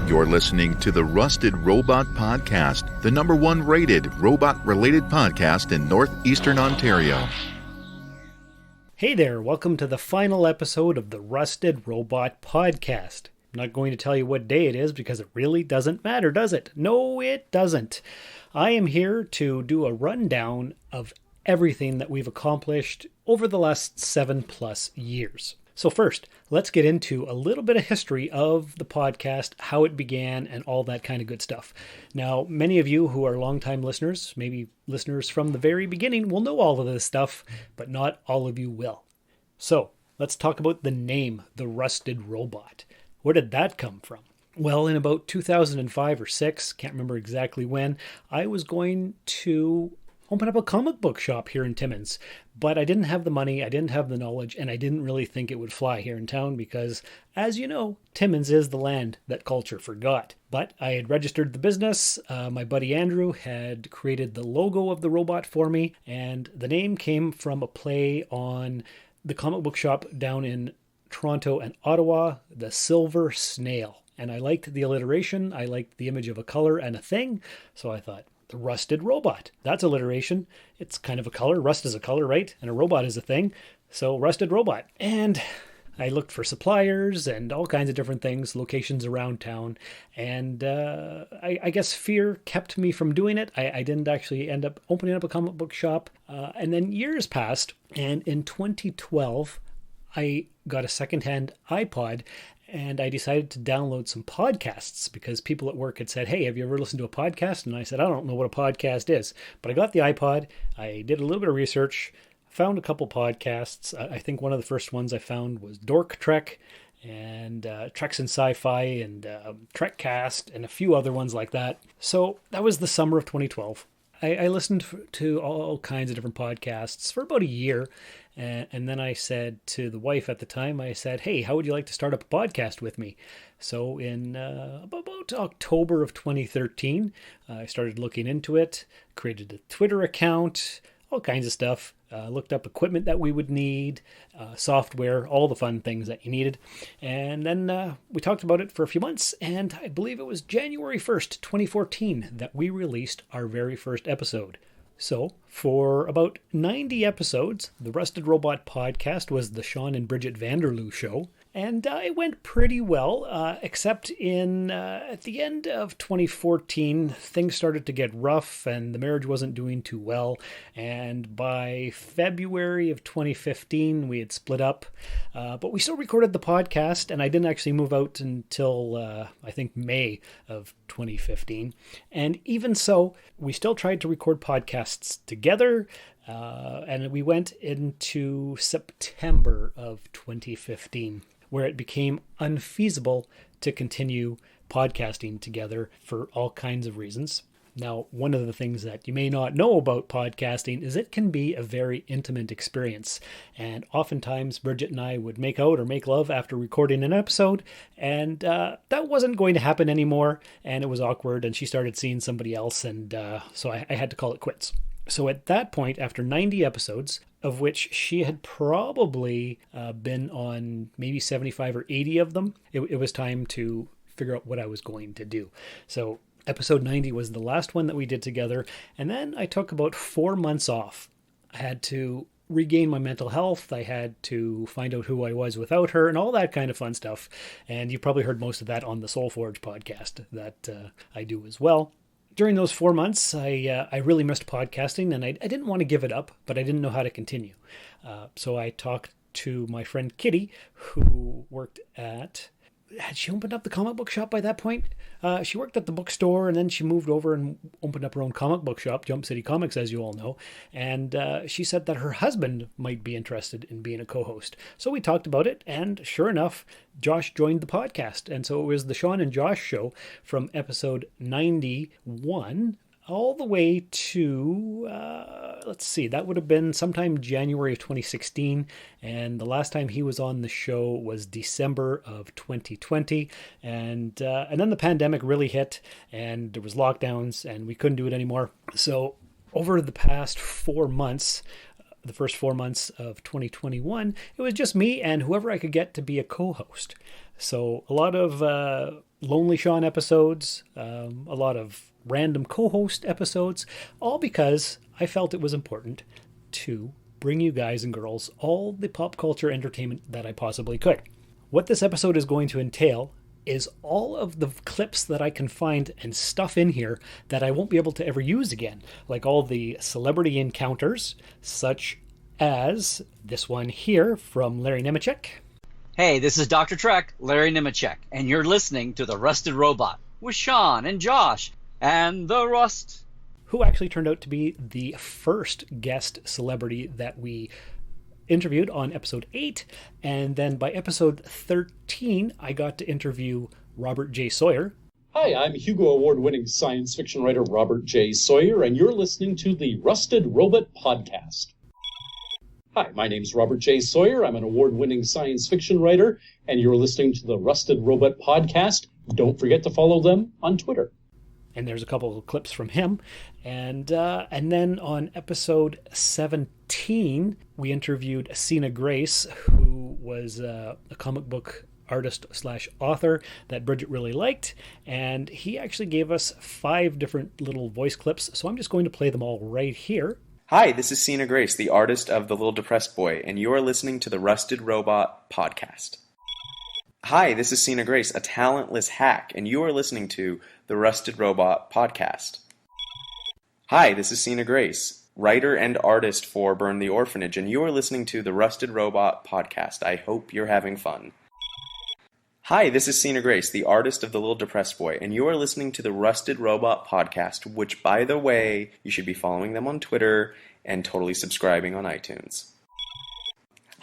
You're listening to the Rusted Robot Podcast, the number one rated robot-related podcast in northeastern Ontario. Hey there, welcome to the final episode of the Rusted Robot Podcast. I'm not going to tell you what day it is because it really doesn't matter, does it? No, it doesn't. I am here to do a rundown of everything that we've accomplished over the last 7+ years. So first, let's get into a little bit of history of the podcast, how it began, and all that kind of good stuff. Now, many of you who are longtime listeners, maybe listeners from the very beginning, will know all of this stuff, but not all of you will. So, let's talk about the name, the Rusted Robot. Where did that come from? Well, in about 2005 or 6, can't remember exactly when, I was going to open up a comic book shop here in Timmins, but I didn't have the money, I didn't have the knowledge, and I didn't really think it would fly here in town because, as you know, Timmins is the land that culture forgot. But I had registered the business, my buddy Andrew had created the logo of the robot for me, and the name came from a play on the comic book shop down in Toronto and Ottawa, the Silver Snail. And I liked the alliteration, I liked the image of a color and a thing, so I thought, the Rusted Robot. That's alliteration. It's kind of a color. Rust is a color, right? And a robot is a thing. So Rusted Robot. And I looked for suppliers and all kinds of different things, locations around town. And I guess fear kept me from doing it. I didn't actually end up opening up a comic book shop. And then years passed. And in 2012, I got a secondhand iPod and I decided to download some podcasts because people at work had said, hey, have you ever listened to a podcast? And I said, I don't know what a podcast is. But I got the iPod. I did a little bit of research, found a couple podcasts. I think one of the first ones I found was Dork Trek and Treks in Sci-Fi and Trekcast and a few other ones like that. So that was the summer of 2012. I listened to all kinds of different podcasts for about a year. And then I said to the wife at the time, I said, hey, how would you like to start up a podcast with me? So in about October of 2013, I started looking into it, created a Twitter account, all kinds of stuff. Looked up equipment that we would need, software, all the fun things that you needed. And then we talked about it for a few months, and I believe it was January 1st, 2014, that we released our very first episode. So, for about 90 episodes, the Rusted Robot Podcast was the Shawn and Brigitte Vanderloo show. And it went pretty well, except at the end of 2014, things started to get rough and the marriage wasn't doing too well. And by February of 2015, we had split up. But we still recorded the podcast, and I didn't actually move out until, I think, May of 2015. And even so, we still tried to record podcasts together. And we went into September of 2015. Where it became unfeasible to continue podcasting together for all kinds of reasons. Now, one of the things that you may not know about podcasting is it can be a very intimate experience. And oftentimes, Brigitte and I would make out or make love after recording an episode, and that wasn't going to happen anymore, and it was awkward, and she started seeing somebody else, and so I had to call it quits. So at that point, after 90 episodes, of which she had probably been on maybe 75 or 80 of them, it was time to figure out what I was going to do. So episode 90 was the last one that we did together. And then I took about 4 months off. I had to regain my mental health. I had to find out who I was without her and all that kind of fun stuff. And you probably heard most of that on the Soul Forge podcast that I do as well. During those 4 months, I really missed podcasting, and I didn't want to give it up, but I didn't know how to continue. So I talked to my friend Kitty, who worked at... Had she opened up the comic book shop by that point? She worked at the bookstore, and then she moved over and opened up her own comic book shop, Jump City Comics, as you all know. And she said that her husband might be interested in being a co-host. So we talked about it, and sure enough, Josh joined the podcast. And so it was the Shawn and Josh show from episode 91 all the way to, let's see, that would have been sometime January of 2016. And the last time he was on the show was December of 2020. And then the pandemic really hit, and there was lockdowns, and we couldn't do it anymore. So over the past 4 months, the first 4 months of 2021, it was just me and whoever I could get to be a co-host. So a lot of Lonely Shawn episodes, a lot of random co-host episodes, all because I felt it was important to bring you guys and girls all the pop culture entertainment that I possibly could. What this episode is going to entail is all of the clips that I can find and stuff in here that I won't be able to ever use again, like all the celebrity encounters, such as this one here from Larry Nemeczek. Hey, this is Dr. Trek, Larry Nemeczek, and you're listening to The Rusted Robot with Shawn and Josh and the Rust. Who actually turned out to be the first guest celebrity that we interviewed on episode 8. And then by episode 13, I got to interview Robert J. Sawyer. Hi, I'm Hugo Award-winning science fiction writer Robert J. Sawyer, and you're listening to the Rusted Robot Podcast. Hi, my name's Robert J. Sawyer. I'm an award-winning science fiction writer, and you're listening to the Rusted Robot Podcast. Don't forget to follow them on Twitter. And there's a couple of clips from him. And then on episode 17, we interviewed Sina Grace, who was a comic book artist / author that Brigitte really liked. And he actually gave us 5 different little voice clips. So I'm just going to play them all right here. Hi, this is Sina Grace, the artist of The Little Depressed Boy, and you are listening to the Rusted Robot Podcast. Hi, this is Sina Grace, a talentless hack, and you are listening to the Rusted Robot Podcast. Hi, this is Sina Grace, writer and artist for Burn the Orphanage, and you are listening to the Rusted Robot Podcast. I hope you're having fun. Hi, this is Sina Grace, the artist of The Little Depressed Boy, and you are listening to the Rusted Robot Podcast, which, by the way, you should be following them on Twitter and totally subscribing on iTunes.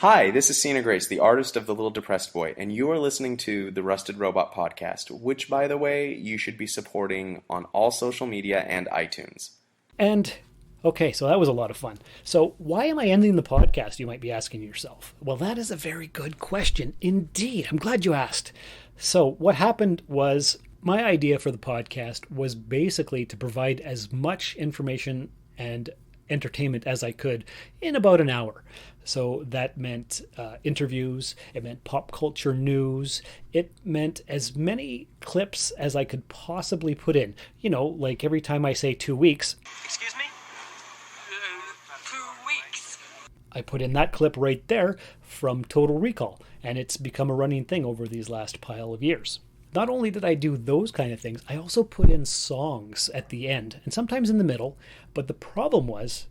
Hi, this is Sina Grace, the artist of The Little Depressed Boy, and you are listening to the Rusted Robot Podcast, which, by the way, you should be supporting on all social media and iTunes. And okay, so that was a lot of fun. So why am I ending the podcast, you might be asking yourself? Well, that is a very good question indeed. I'm glad you asked. So what happened was my idea for the podcast was basically to provide as much information and entertainment as I could in about an hour. So that meant interviews, it meant pop culture news, it meant as many clips as I could possibly put in. You know, like every time I say 2 weeks. Excuse me? 2 weeks. I put in that clip right there from Total Recall, and it's become a running thing over these last pile of years. Not only did I do those kind of things, I also put in songs at the end, and sometimes in the middle, but the problem was,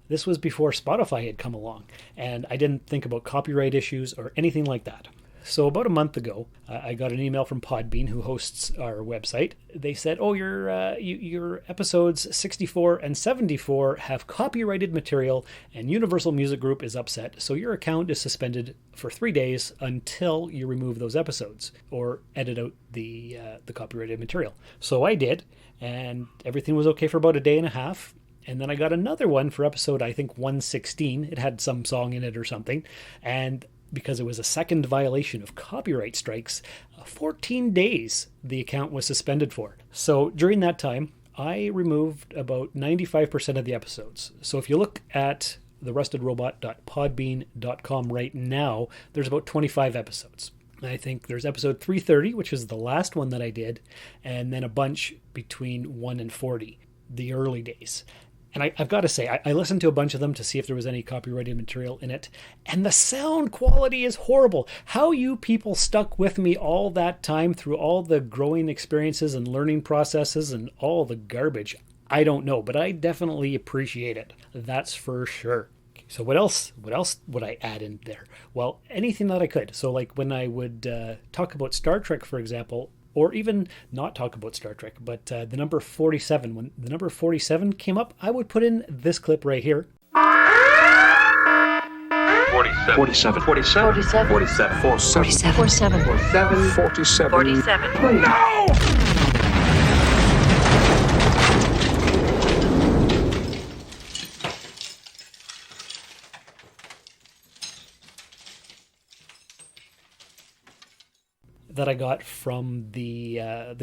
this was before Spotify had come along, and I didn't think about copyright issues or anything like that. So about a month ago, I got an email from Podbean, who hosts our website. They said, oh, your episodes 64 and 74 have copyrighted material, and Universal Music Group is upset, so your account is suspended for 3 days until you remove those episodes or edit out the copyrighted material. So I did, and everything was okay for about a day and a half. And then I got another one for episode, I think, 116. It had some song in it or something. And because it was a second violation of copyright strikes, 14 days the account was suspended for. So during that time, I removed about 95% of the episodes. So if you look at therustedrobot.podbean.com right now, there's about 25 episodes. I think there's episode 330, which is the last one that I did, and then a bunch between 1 and 40, the early days. And I've got to say, I listened to a bunch of them to see if there was any copyrighted material in it, and the sound quality is horrible. How you people stuck with me all that time through all the growing experiences and learning processes and all the garbage, I don't know, but I definitely appreciate it. That's for sure. So what else would I add in there? Well, anything that I could. So like when I would talk about Star Trek, for example, or even not talk about Star Trek, but the number 47. When the number 47 came up, I would put in this clip right here. 47. 47. 47. 47. 47. 47. 47. 47. 47. 47. No! That I got from the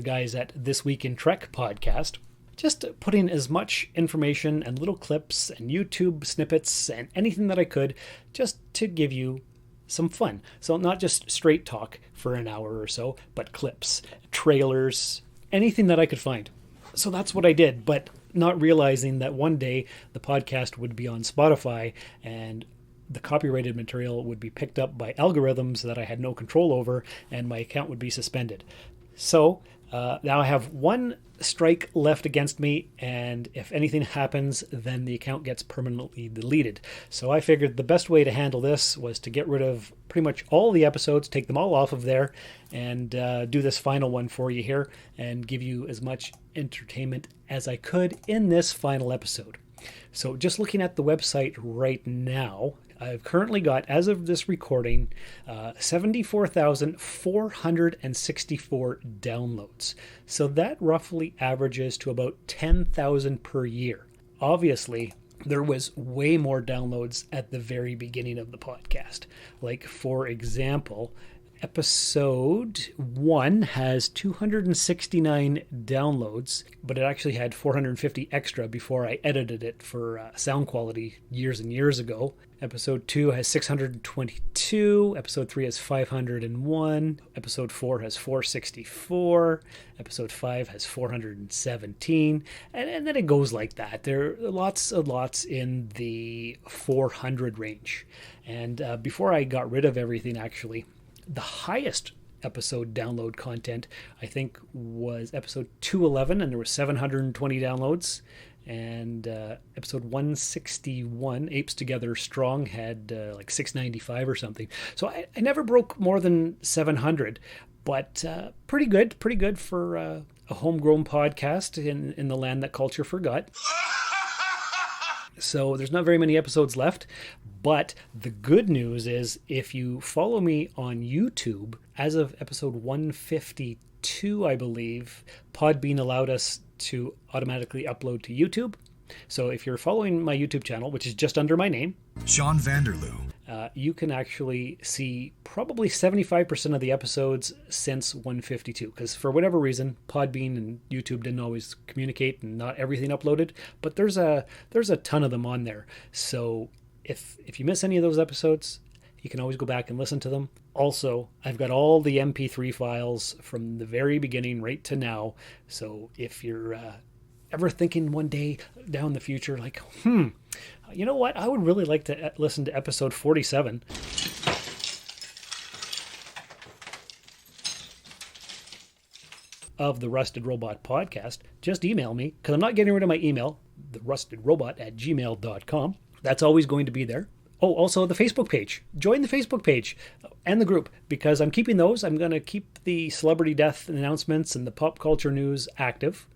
guys at This Week in Trek podcast. Just putting as much information and little clips and YouTube snippets and anything that I could just to give you some fun. So not just straight talk for an hour or so, but clips, trailers, anything that I could find. So that's what I did, but not realizing that one day the podcast would be on Spotify and the copyrighted material would be picked up by algorithms that I had no control over, and my account would be suspended. So now I have one strike left against me, and if anything happens, then the account gets permanently deleted. So I figured the best way to handle this was to get rid of pretty much all the episodes, take them all off of there, and do this final one for you here, and give you as much entertainment as I could in this final episode. So just looking at the website right now, I've currently got, as of this recording, 74,464 downloads. So that roughly averages to about 10,000 per year. Obviously, there was way more downloads at the very beginning of the podcast. Like, for example, episode 1 has 269 downloads, but it actually had 450 extra before I edited it for sound quality years and years ago. Episode 2 has 622, episode 3 has 501, episode 4 has 464, episode 5 has 417, and then it goes like that. There are lots in the 400 range. And before I got rid of everything, actually, the highest episode download content, I think, was episode 211, and there was 720 downloads. And episode 161, Apes Together Strong, had like 695 or something. So I never broke more than 700, but pretty good for a homegrown podcast in the land that culture forgot. So there's not very many episodes left, but the good news is if you follow me on YouTube, as of episode 152, I believe, Podbean allowed us to automatically upload to YouTube. So if you're following my YouTube channel, which is just under my name, Shawn Vanderloo, you can actually see probably 75% of the episodes since 152, because for whatever reason, Podbean and YouTube didn't always communicate and not everything uploaded, but there's a ton of them on there. So if you miss any of those episodes, you can always go back and listen to them. Also, I've got all the MP3 files from the very beginning right to now. So if you're ever thinking one day down the future, like, you know what? I would really like to listen to episode 47. Of the Rusted Robot podcast, just email me, because I'm not getting rid of my email, therustedrobot@gmail.com. That's always going to be there. Oh, also the Facebook page. Join the Facebook page and the group, because I'm keeping those. I'm going to keep the celebrity death announcements and the pop culture news active,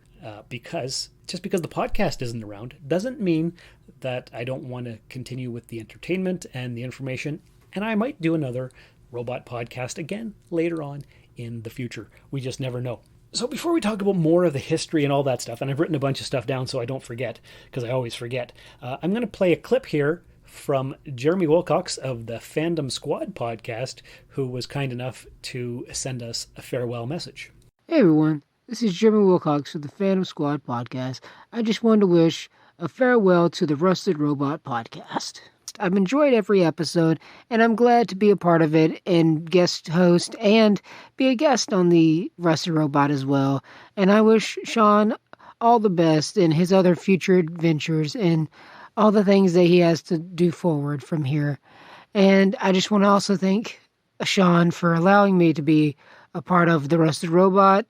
because just because the podcast isn't around doesn't mean that I don't want to continue with the entertainment and the information. And I might do another robot podcast again later on in the future. We just never know. So before we talk about more of the history and all that stuff, and I've written a bunch of stuff down so I don't forget, because I always forget, I'm going to play a clip here from Jeremy Wilcox of the Fandom Squad podcast, who was kind enough to send us a farewell message. Hey everyone, this is Jeremy Wilcox of the Fandom Squad podcast. I just wanted to wish a farewell to the Rusted Robot podcast. I've enjoyed every episode, and I'm glad to be a part of it and guest host and be a guest on the Rusted Robot as well. And I wish Shawn all the best in his other future adventures and all the things that he has to do forward from here. And I just want to also thank Shawn for allowing me to be a part of the Rusted Robot,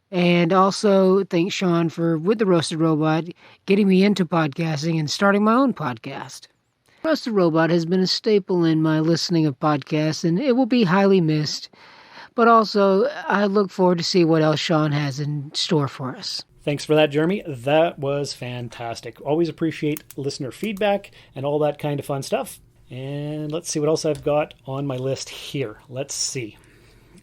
and also thank Shawn for, with the Rusted Robot, getting me into podcasting and starting my own podcast. Rusted Robot has been a staple in my listening of podcasts, and it will be highly missed. But also, I look forward to see what else Shawn has in store for us. Thanks for that, Jeremy. That was fantastic. Always appreciate listener feedback and all that kind of fun stuff. And let's see what else I've got on my list here. Let's see.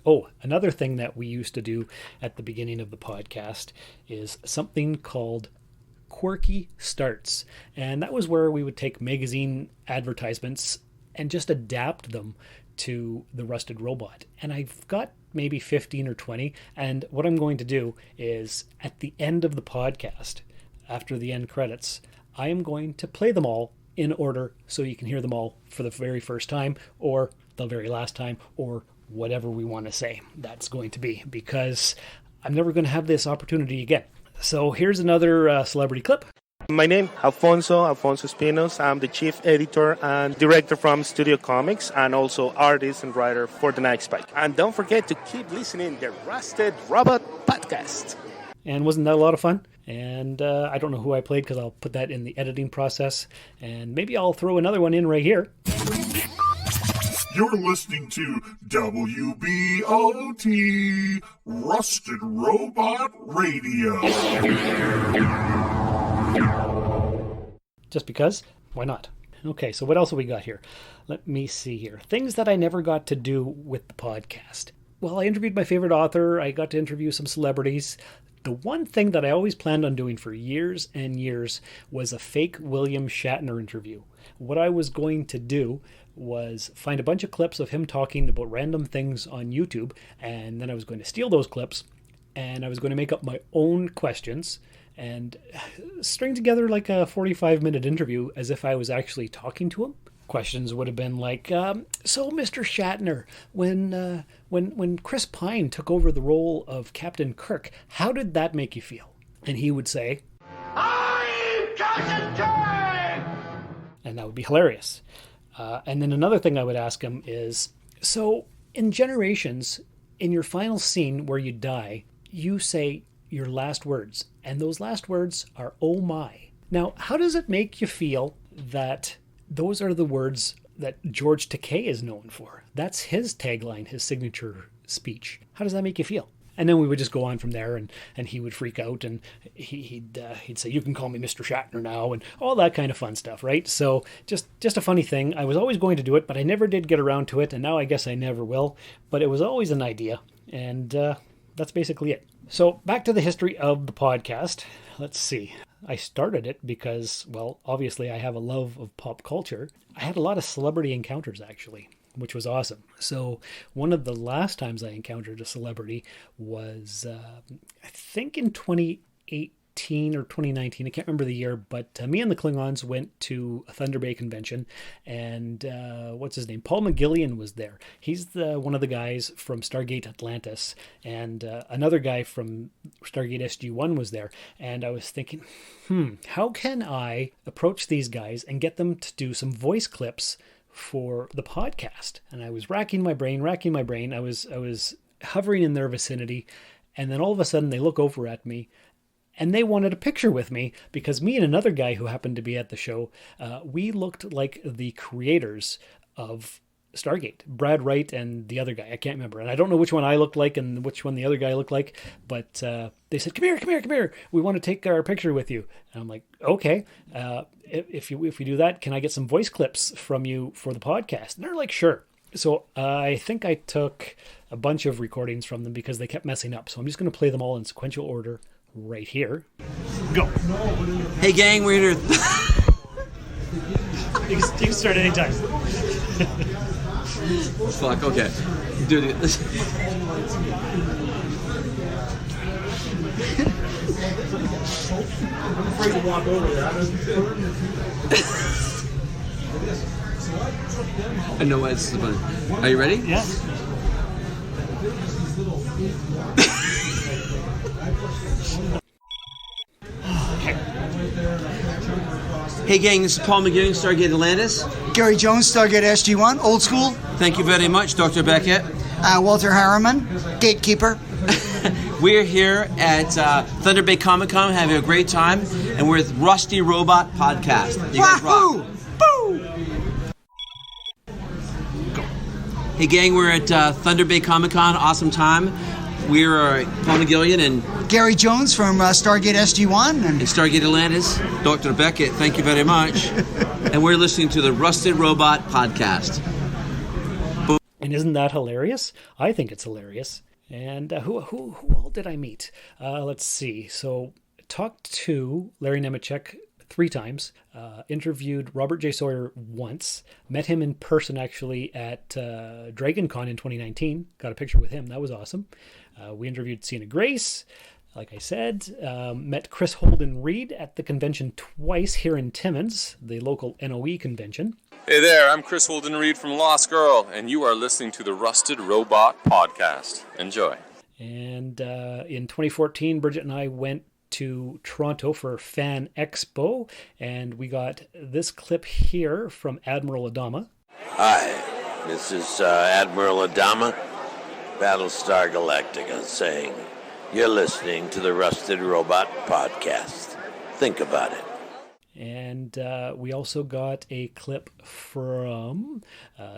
Oh, another thing that we used to do at the beginning of the podcast is something called Quirky Starts. And that was where we would take magazine advertisements and just adapt them to the Rusted Robot. And I've got maybe 15 or 20. And what I'm going to do is at the end of the podcast, after the end credits, I am going to play them all in order so you can hear them all for the very first time or the very last time or whatever we want to say that's going to be, because I'm never going to have this opportunity again. So here's another celebrity clip. My name, Alfonso Espinos. I'm the chief editor and director from Studio Comics and also artist and writer for The Night Spike. And don't forget to keep listening to the Rusted Robot Podcast. And wasn't that a lot of fun? And I don't know who I played because I'll put that in the editing process. And maybe I'll throw another one in right here. You're listening to WBOT Rusted Robot Radio. Just because? Why not? Okay, so what else have we got here? Let me see here. Things that I never got to do with the podcast. Well, I interviewed my favorite author. I got to interview some celebrities. The one thing that I always planned on doing for years and years was a fake William Shatner interview. What I was going to do was find a bunch of clips of him talking about random things on YouTube, and then I was going to steal those clips, and I was going to make up my own questions and string together like a 45-minute interview as if I was actually talking to him. Questions would have been like, so Mr. Shatner, when Chris Pine took over the role of Captain Kirk, how did that make you feel? And he would say, I'm Captain Kirk! And that would be hilarious. And then another thing I would ask him is, so in Generations, in your final scene where you die, you say your last words, and those last words are, oh my. Now, how does it make you feel that those are the words that George Takei is known for? That's his tagline, his signature speech. How does that make you feel? And then we would just go on from there, and he would freak out, and he'd say, you can call me Mr. Shatner now, and all that kind of fun stuff, right? So just a funny thing. I was always going to do it, but I never did get around to it, and now I guess I never will. But it was always an idea, and that's basically it. So back to the history of the podcast. Let's see. I started it because, well, obviously I have a love of pop culture. I had a lot of celebrity encounters, actually, which was awesome. So one of the last times I encountered a celebrity was, I think in 2018 or 2019, I can't remember the year, but me and the Klingons went to a Thunder Bay convention, and what's his name? Paul McGillion was there. He's one of the guys from Stargate Atlantis, and another guy from Stargate SG-1 was there. And I was thinking, how can I approach these guys and get them to do some voice clips for the podcast? And I was racking my brain. I was hovering in their vicinity, and then all of a sudden they look over at me, and they wanted a picture with me because me and another guy who happened to be at the show, we looked like the creators of Stargate, Brad Wright and the other guy. I can't remember. And I don't know which one I looked like and which one the other guy looked like, but they said, come here. We want to take our picture with you. And I'm like, okay, if we do that, can I get some voice clips from you for the podcast? And they're like, sure. So I think I took a bunch of recordings from them because they kept messing up. So I'm just going to play them all in sequential order right here. Go. Hey gang, we're here. You can start anytime. Fuck, okay. Dude. I'm afraid to walk over there. I know why this is funny. Are you ready? Yeah. Hey gang, this is Paul McGillion, Stargate Atlantis. Gary Jones, Stargate SG-1, old school. Thank you very much, Dr. Beckett. Walter Harriman, gatekeeper. We're here at Thunder Bay Comic Con having a great time, and we're with Rusty Robot Podcast. You guys rock. Boo! Hey gang, we're at Thunder Bay Comic Con, awesome time. We're Paul McGillion and Gary Jones from Stargate SG-1 and Stargate Atlantis. Dr. Beckett, thank you very much. And we're listening to the Rusted Robot Podcast. And isn't that hilarious? I think it's hilarious. And who all did I meet? Let's see. So talked to Larry Nemeczek 3 times, interviewed Robert J. Sawyer once, met him in person actually at DragonCon in 2019, got a picture with him, that was awesome. We interviewed Cena Grace, like I said, met Chris Holden Reed at the convention twice here in Timmins, the local NOE convention. Hey there, I'm Chris Holden Reed from Lost Girl, and you are listening to the Rusted Robot Podcast. Enjoy. And in 2014, Brigitte and I went to Toronto for Fan Expo, and we got this clip here from Admiral Adama. Hi, this is Admiral Adama, Battlestar Galactica, saying you're listening to the Rusted Robot Podcast. Think about it. And we also got a clip from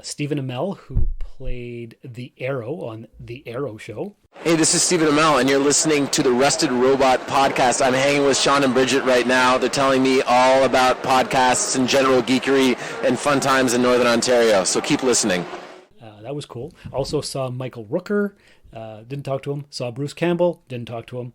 Stephen Amell, who played the Arrow on The Arrow Show. Hey, this is Stephen Amell, and you're listening to the Rusted Robot Podcast. I'm hanging with Shawn and Brigitte right now. They're telling me all about podcasts and general geekery and fun times in Northern Ontario, so keep listening. That was cool. Also saw Michael Rooker, didn't talk to him. Saw Bruce Campbell, didn't talk to him.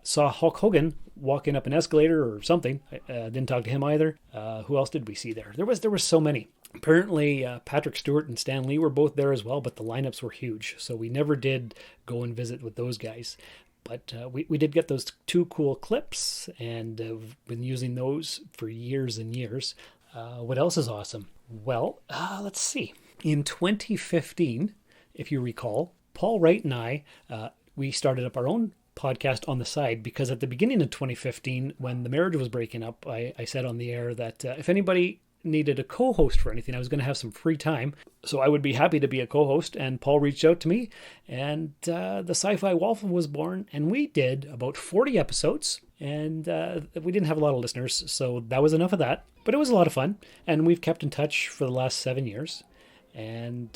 Saw Hulk Hogan walking up an escalator or something. Didn't talk to him either. Who else did we see there? There was so many. Apparently, Patrick Stewart and Stan Lee were both there as well, but the lineups were huge, so we never did go and visit with those guys. But we did get those 2 cool clips, and have been using those for years and years. What else is awesome? Well, let's see. In 2015, if you recall, Paul Wright and I, we started up our own podcast on the side, because at the beginning of 2015, when the marriage was breaking up, I said on the air that if anybody needed a co-host for anything, I was going to have some free time, so I would be happy to be a co-host. And Paul reached out to me, and the Sci-Fi Waffle was born, and we did about 40 episodes, and we didn't have a lot of listeners, so that was enough of that, but it was a lot of fun, and we've kept in touch for the last 7 years. And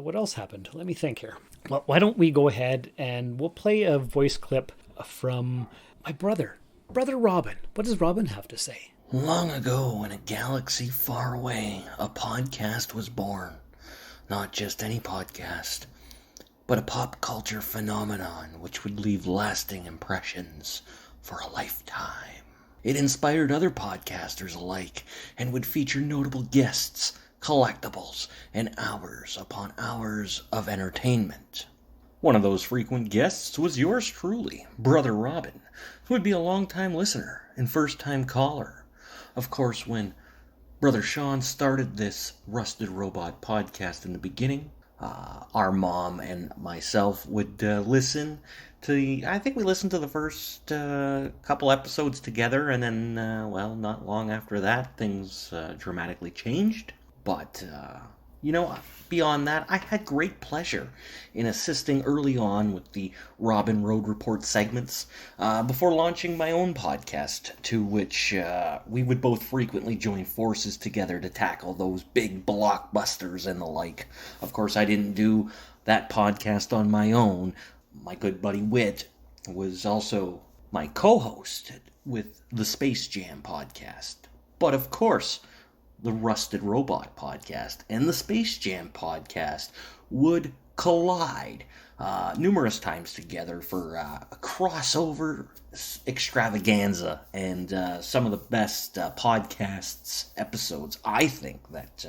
what else happened? Let me think here. Well, why don't we go ahead and we'll play a voice clip from my brother Robin. What does Robin have to say? Long ago, in a galaxy far away, a podcast was born. Not just any podcast, but a pop culture phenomenon which would leave lasting impressions for a lifetime. It inspired other podcasters alike and would feature notable guests, collectibles, and hours upon hours of entertainment. One of those frequent guests was yours truly, Brother Robin, who would be a long-time listener and first-time caller. Of course, when Brother Shawn started this Rusted Robot podcast in the beginning, our mom and myself would listen to I think we listened to the first couple episodes together, and then, not long after that, things dramatically changed. But, beyond that, I had great pleasure in assisting early on with the Robin Road Report segments before launching my own podcast, to which we would both frequently join forces together to tackle those big blockbusters and the like. Of course, I didn't do that podcast on my own. My good buddy Whit was also my co-host with the Space Jam podcast. But of course, the Rusted Robot podcast and the Space Jam podcast would collide numerous times together for a crossover extravaganza, and some of the best podcasts episodes I think that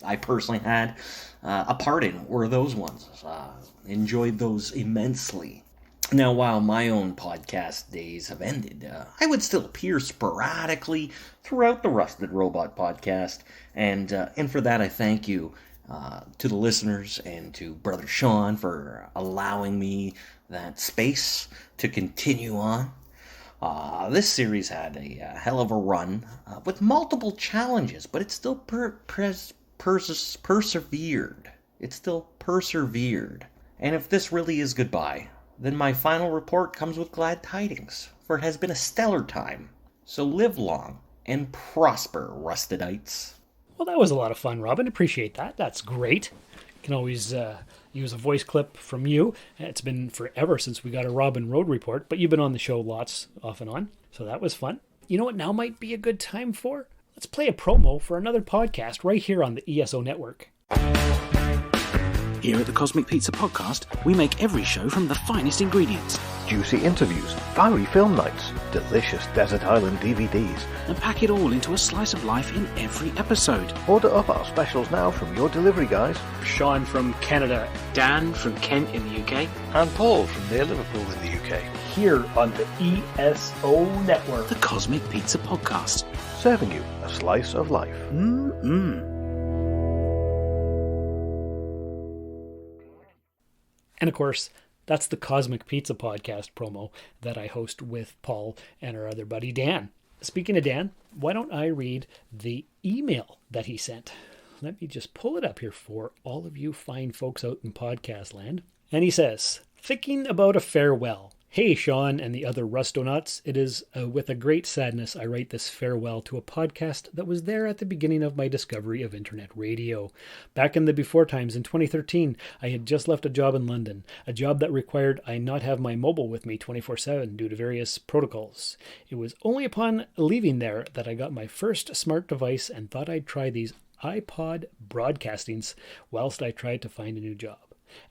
I personally had a part in were those ones. Enjoyed those immensely. Now, while my own podcast days have ended, I would still appear sporadically throughout the Rusted Robot podcast, and for that I thank you to the listeners and to Brother Shawn for allowing me that space to continue on. This series had a hell of a run with multiple challenges, but it still persevered. It still persevered. And if this really is goodbye, then my final report comes with glad tidings, for it has been a stellar time. So live long and prosper, Rustedites. Well, that was a lot of fun, Robin. Appreciate that. That's great. You can always use a voice clip from you. It's been forever since we got a Robin Road Report, but you've been on the show lots off and on, so that was fun. You know what now might be a good time for? Let's play a promo for another podcast right here on the ESO Network. Here at the Cosmic Pizza Podcast, we make every show from the finest ingredients. Juicy interviews, fiery film nights, delicious Desert Island DVDs. And pack it all into a slice of life in every episode. Order up our specials now from your delivery guys. Shawn from Canada, Dan from Kent in the UK, and Paul from near Liverpool in the UK. Here on the ESO Network. The Cosmic Pizza Podcast. Serving you a slice of life. And of course, That's the Cosmic Pizza podcast promo that I host with Paul and our other buddy Dan. Speaking of Dan, why don't I read the email that he sent? Let me just pull it up here for all of you fine folks out in podcast land. And he says, thinking about a farewell. Hey, Shawn and the other Rustonauts, it is with a great sadness I write this farewell to a podcast that was there at the beginning of my discovery of internet radio. Back in the before times in 2013, I had just left a job in London, a job that required I not have my mobile with me 24/7 due to various protocols. It was only upon leaving there that I got my first smart device and thought I'd try these iPod broadcastings whilst I tried to find a new job.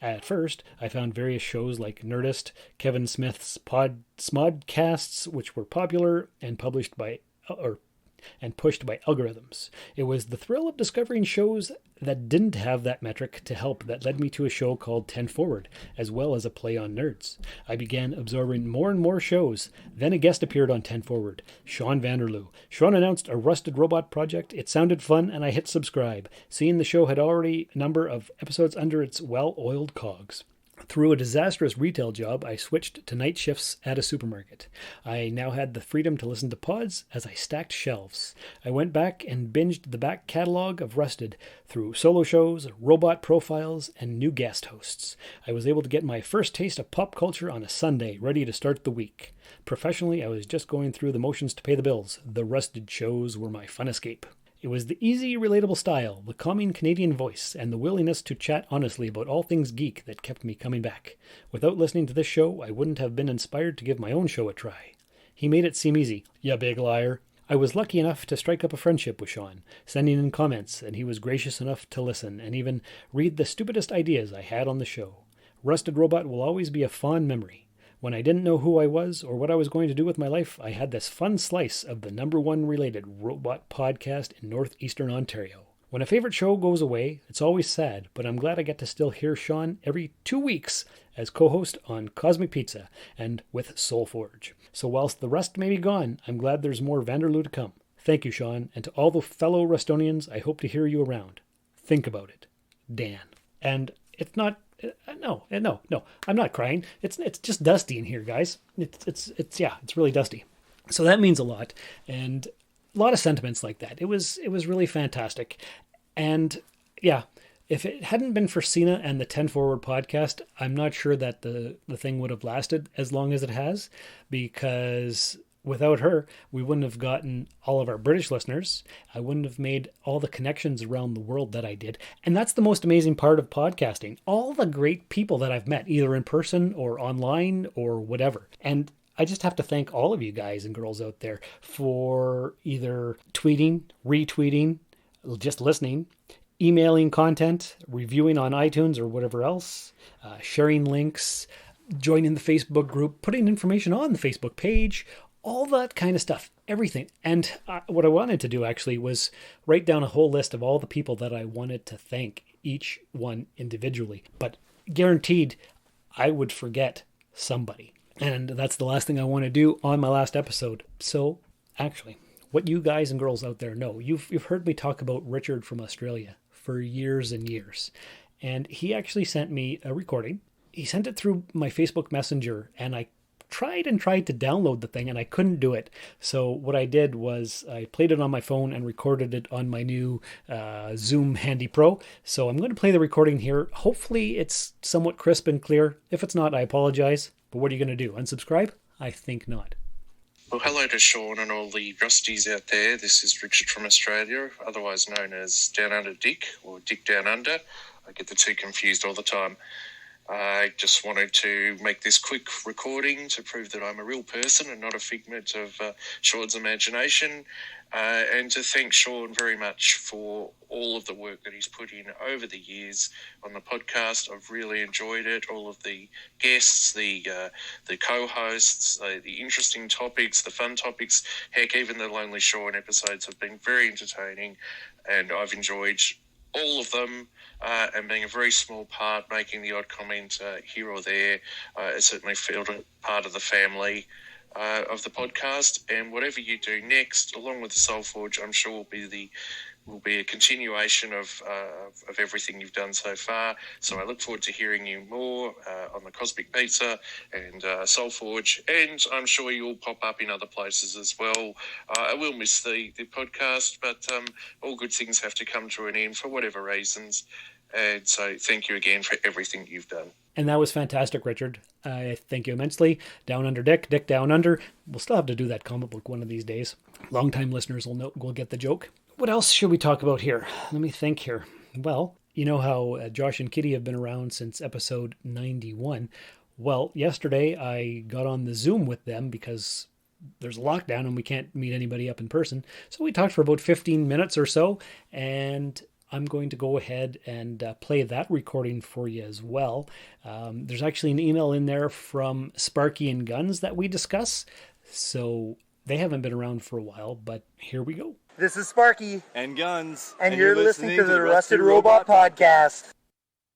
At first, I found various shows like Nerdist, Kevin Smith's Smodcasts, which were popular and pushed by algorithms. It was the thrill of discovering shows that didn't have that metric to help that led me to a show called 10 Forward, as well as a play on nerds. I began absorbing more and more shows. Then a guest appeared on 10 Forward, Shawn Vanderloo. Shawn announced a Rusted Robot project. It sounded fun, and I hit subscribe. Seeing the show had already a number of episodes under its well-oiled cogs. Through a disastrous retail job, I switched to night shifts at a supermarket. I now had the freedom to listen to pods as I stacked shelves. I went back and binged the back catalog of Rusted through solo shows, robot profiles, and new guest hosts. I was able to get my first taste of pop culture on a Sunday, ready to start the week. Professionally, I was just going through the motions to pay the bills. The Rusted shows were my fun escape. It was the easy, relatable style, the calming Canadian voice, and the willingness to chat honestly about all things geek that kept me coming back. Without listening to this show, I wouldn't have been inspired to give my own show a try. He made it seem easy. Ya big liar. I was lucky enough to strike up a friendship with Shawn, sending in comments, and he was gracious enough to listen and even read the stupidest ideas I had on the show. Rusted Robot will always be a fond memory. When I didn't know who I was or what I was going to do with my life, I had this fun slice of the #1 related robot podcast in northeastern Ontario. When a favorite show goes away, it's always sad, but I'm glad I get to still hear Shawn every 2 weeks as co-host on Cosmic Pizza and with Soulforge. So whilst the rest may be gone, I'm glad there's more Vanderloo to come. Thank you, Shawn, and to all the fellow Rustonians, I hope to hear you around. Think about it. Dan. And it's not... No, I'm not crying. It's just dusty in here, guys. It's really dusty. So that means a lot, and a lot of sentiments like that. It was really fantastic, and yeah, if it hadn't been for Cena and the 10 Forward podcast, I'm not sure that the thing would have lasted as long as it has, because without her, we wouldn't have gotten all of our British listeners. I wouldn't have made all the connections around the world that I did. And that's the most amazing part of podcasting. All the great people that I've met, either in person or online or whatever. And I just have to thank all of you guys and girls out there for either tweeting, retweeting, just listening, emailing content, reviewing on iTunes or whatever else, sharing links, joining the Facebook group, putting information on the Facebook page, all that kind of stuff, everything. And what I wanted to do actually was write down a whole list of all the people that I wanted to thank, each one individually. But guaranteed, I would forget somebody. And that's the last thing I want to do on my last episode. So, actually, what you guys and girls out there know, you've heard me talk about Richard from Australia for years and years. And he actually sent me a recording. He sent it through my Facebook Messenger, and I tried to download the thing and I couldn't do it. So what I did was I played it on my phone and recorded it on my new Zoom Handy Pro. So I'm going to play the recording here. Hopefully it's somewhat crisp and clear. If it's not, I apologize. But what are you going to do? Unsubscribe? I think not. Well, hello to Shawn and all the Rusties out there. This is Brigitte from Australia, otherwise known as Down Under Dick or Dick Down Under. I get the two confused all the time. I just wanted to make this quick recording to prove that I'm a real person and not a figment of Shawn's imagination, and to thank Shawn very much for all of the work that he's put in over the years on the podcast. I've really enjoyed it. All of the guests, the co-hosts, the interesting topics, the fun topics. Heck, even the Lonely Shawn episodes have been very entertaining, and I've enjoyed all of them, and being a very small part, making the odd comment here or there. I certainly feel part of the family of the podcast, and whatever you do next, along with the Soulforge, I'm sure will be will be a continuation of everything you've done so far. So I look forward to hearing you more on the Cosmic Pizza and Soul Forge, and I'm sure you'll pop up in other places as well. I will miss the podcast, but all good things have to come to an end for whatever reasons. And so thank you again for everything you've done. And that was fantastic, Richard. I thank you immensely. Down Under Dick, Dick Down Under. We'll still have to do that comic book one of these days. Longtime listeners will get the joke. What else should we talk about here? Let me think here. Well, you know how Josh and Kitty have been around since episode 91. Well, yesterday I got on the Zoom with them because there's a lockdown and we can't meet anybody up in person. So we talked for about 15 minutes or so, and I'm going to go ahead and play that recording for you as well. There's actually an email in there from Sparky and Guns that we discuss. So they haven't been around for a while, but here we go. This is Sparky. And Guns. And you're listening to the Rusted Robot Podcast.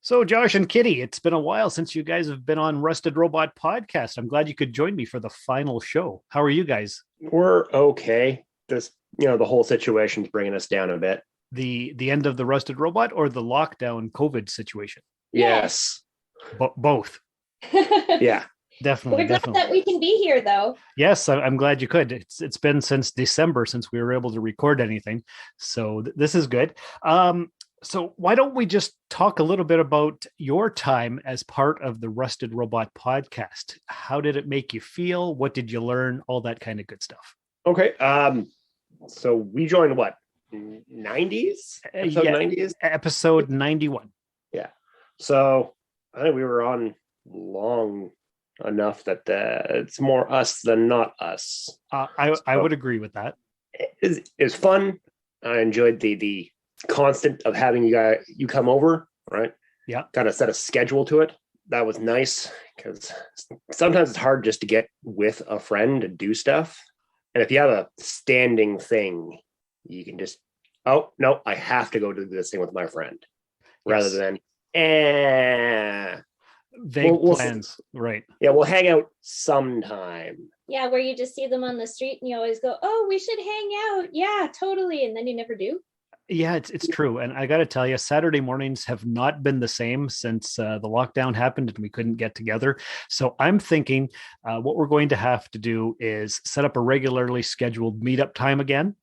So Josh and Kitty, it's been a while since you guys have been on Rusted Robot Podcast. I'm glad you could join me for the final show. How are you guys? We're okay. This, the whole situation's bringing us down a bit. The end of the Rusted Robot or the lockdown COVID situation? Yes. Both. Yeah. Definitely. We're glad that we can be here, though. Yes, I'm glad you could. It's been since December since we were able to record anything. So this is good. So why don't we just talk a little bit about your time as part of the Rusted Robot Podcast? How did it make you feel? What did you learn? All that kind of good stuff. Okay. So we joined what? 90s? Episode 90s? Episode 91. Yeah. So I think we were on long enough that it's more us than not us. I would agree with that. It's fun. I enjoyed the constant of having you come over, right? Yeah. Kind of set a schedule to it. That was nice because sometimes it's hard just to get with a friend to do stuff. And if you have a standing thing, you can just, oh, no, I have to go do this thing with my friend rather than, vague plans. Right. Yeah, we'll hang out sometime. Yeah, where you just see them on the street and you always go, oh, we should hang out. Yeah, totally. And then you never do. Yeah, it's true. And I got to tell you, Saturday mornings have not been the same since the lockdown happened and we couldn't get together. So I'm thinking what we're going to have to do is set up a regularly scheduled meetup time again.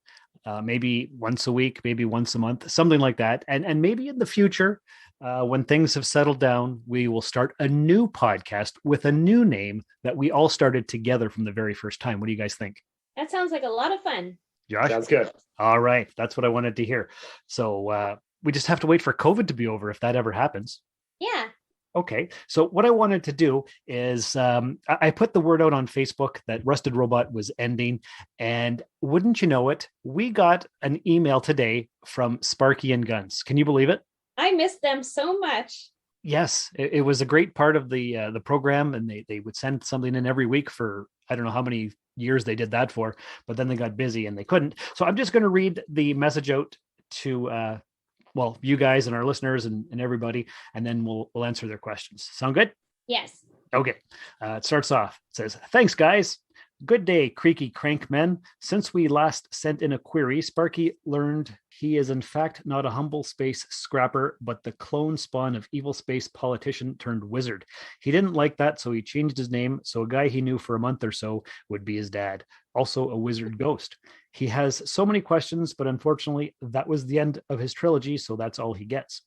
Maybe once a week, maybe once a month, something like that. And maybe in the future, when things have settled down, we will start a new podcast with a new name that we all started together from the very first time. What do you guys think? That sounds like a lot of fun. Josh? Sounds good. All right. That's what I wanted to hear. So we just have to wait for COVID to be over if that ever happens. Yeah. Okay. So what I wanted to do is I put the word out on Facebook that Rusted Robot was ending. And wouldn't you know it, we got an email today from Sparky and Guns. Can you believe it? I miss them so much. Yes. It was a great part of the program. And they would send something in every week for, I don't know how many years they did that for, but then they got busy and they couldn't. So I'm just going to read the message out to you guys and our listeners and everybody, and then we'll answer their questions. Sound good? Yes. Okay. It starts off. It says, thanks, guys. Good day, creaky crank men. Since we last sent in a query, Sparky learned he is in fact not a humble space scrapper, but the clone spawn of evil space politician turned wizard. He didn't like that, so he changed his name, so a guy he knew for a month or so would be his dad. Also a wizard ghost. He has so many questions, but unfortunately, that was the end of his trilogy, so that's all he gets.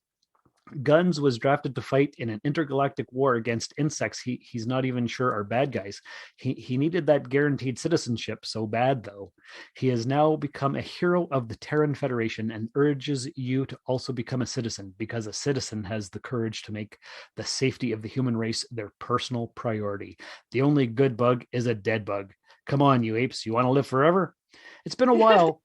Guns was drafted to fight in an intergalactic war against insects he's not even sure are bad guys. He needed that guaranteed citizenship so bad, though. He has now become a hero of the Terran Federation and urges you to also become a citizen, because a citizen has the courage to make the safety of the human race their personal priority. The only good bug is a dead bug. Come on, you apes, you want to live forever? It's been a while.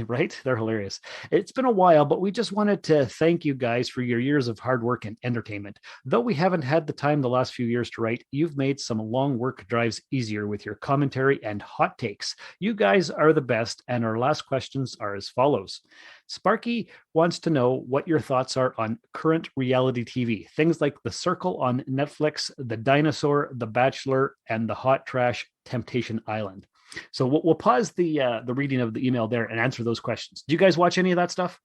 Right? They're hilarious. It's been a while, but we just wanted to thank you guys for your years of hard work and entertainment. Though we haven't had the time the last few years to write, you've made some long work drives easier with your commentary and hot takes. You guys are the best, and our last questions are as follows. Sparky wants to know what your thoughts are on current reality TV. Things like The Circle on Netflix, The Dinosaur, The Bachelor, and the hot trash Temptation Island. So we'll pause the reading of the email there and answer those questions. Do you guys watch any of that stuff?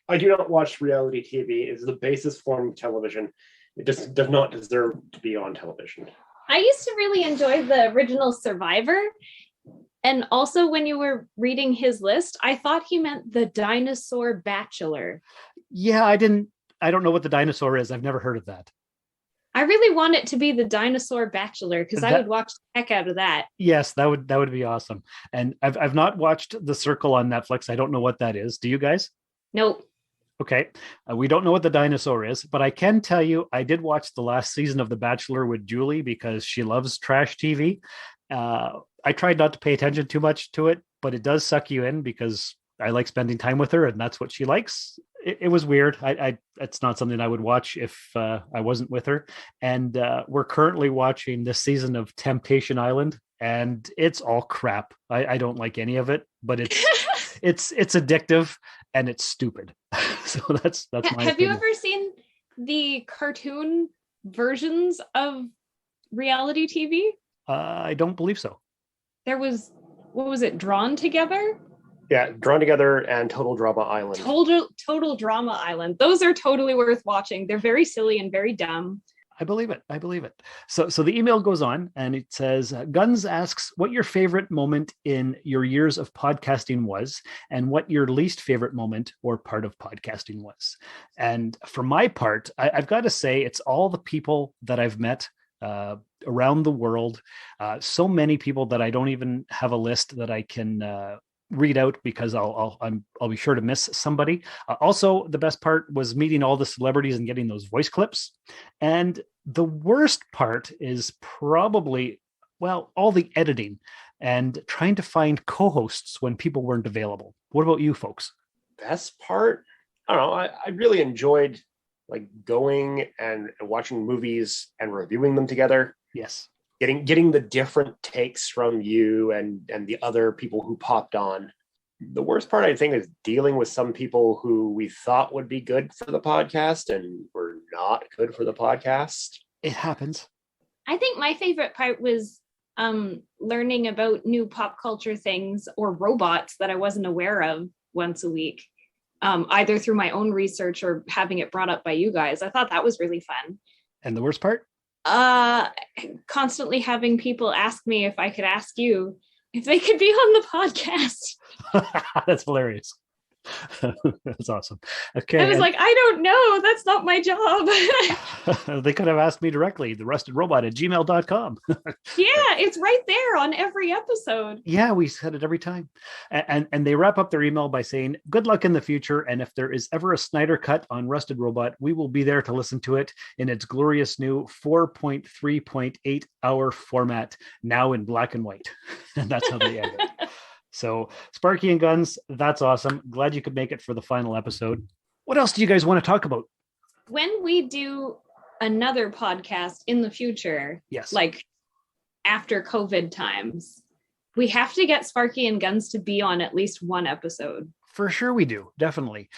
I do not watch reality TV. It's the basest form of television. It just does not deserve to be on television. I used to really enjoy the original Survivor. And also when you were reading his list, I thought he meant the Dinosaur Bachelor. Yeah, I don't know what the dinosaur is. I've never heard of that. I really want it to be the Dinosaur Bachelor because I would watch the heck out of that. Yes, that would be awesome. And I've not watched The Circle on Netflix. I don't know what that is. Do you guys? Nope. Okay. We don't know what the dinosaur is, but I can tell you I did watch the last season of The Bachelor with Julie because she loves trash TV. I tried not to pay attention too much to it, but it does suck you in because I like spending time with her and that's what she likes. It was weird. It's not something I would watch if I wasn't with her. And we're currently watching this season of Temptation Island, and it's all crap. I don't like any of it, but it's addictive and it's stupid. So that's my Have opinion. you ever seen the cartoon versions of reality TV? I don't believe so. There was, what was it, Drawn Together? Yeah, Drawn Together and Total Drama Island. Total Drama Island. Those are totally worth watching. They're very silly and very dumb. I believe it. So the email goes on and it says, Guns asks what your favorite moment in your years of podcasting was and what your least favorite moment or part of podcasting was. And for my part, I've got to say it's all the people that I've met around the world. So many people that I don't even have a list that I can read out because I'll be sure to miss somebody. Also, the best part was meeting all the celebrities and getting those voice clips. And the worst part is probably, all the editing and trying to find co-hosts when people weren't available. What about you folks? Best part? I don't know. I really enjoyed like going and watching movies and reviewing them together. Yes. Getting the different takes from you and the other people who popped on. The worst part, I think, is dealing with some people who we thought would be good for the podcast and were not good for the podcast. It happens. I think my favorite part was learning about new pop culture things or robots that I wasn't aware of once a week, either through my own research or having it brought up by you guys. I thought that was really fun. And the worst part? Constantly having people ask me if I could ask you if they could be on the podcast. That's hilarious. That's awesome. Okay. I was like, I don't know. That's not my job. They could have asked me directly, therustedrobot@gmail.com. Yeah, it's right there on every episode. Yeah, we said it every time. And they wrap up their email by saying, good luck in the future. And if there is ever a Snyder cut on Rusted Robot, we will be there to listen to it in its glorious new 4.3.8 hour format, now in black and white. And that's how they end it. So Sparky and Guns, that's awesome. Glad you could make it for the final episode. What else do you guys want to talk about? When we do another podcast in the future, yes, like after COVID times, we have to get Sparky and Guns to be on at least one episode. For sure we do. Definitely.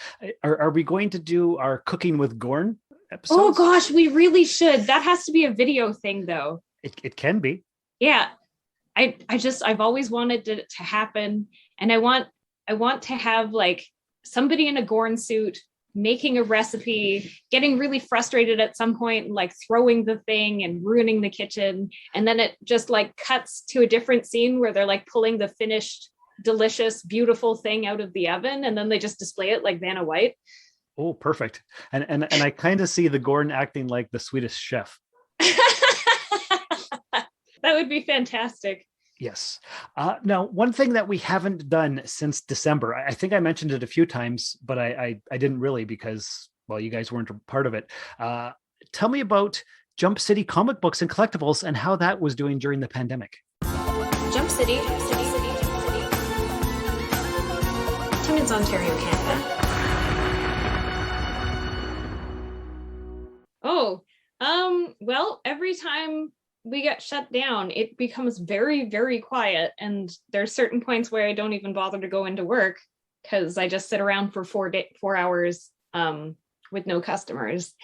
Are we going to do our Cooking with Gorn episodes? Oh gosh, we really should. That has to be a video thing though. It can be. Yeah. I've always wanted it to happen. And I want to have like somebody in a Gorn suit making a recipe, getting really frustrated at some point, and like throwing the thing and ruining the kitchen. And then it just like cuts to a different scene where they're like pulling the finished, delicious, beautiful thing out of the oven. And then they just display it like Vanna White. Oh, perfect. And I kind of see the Gorn acting like the Swedish chef. That would be fantastic. Yes. Now, one thing that we haven't done since December, I think I mentioned it a few times, but I didn't really because, well, you guys weren't a part of it. Tell me about Jump City comic books and collectibles and how that was doing during the pandemic. Jump City. Timmins, Ontario, Canada. Oh, well, every time we get shut down, it becomes very, very quiet. And there's certain points where I don't even bother to go into work because I just sit around for 4 hours with no customers.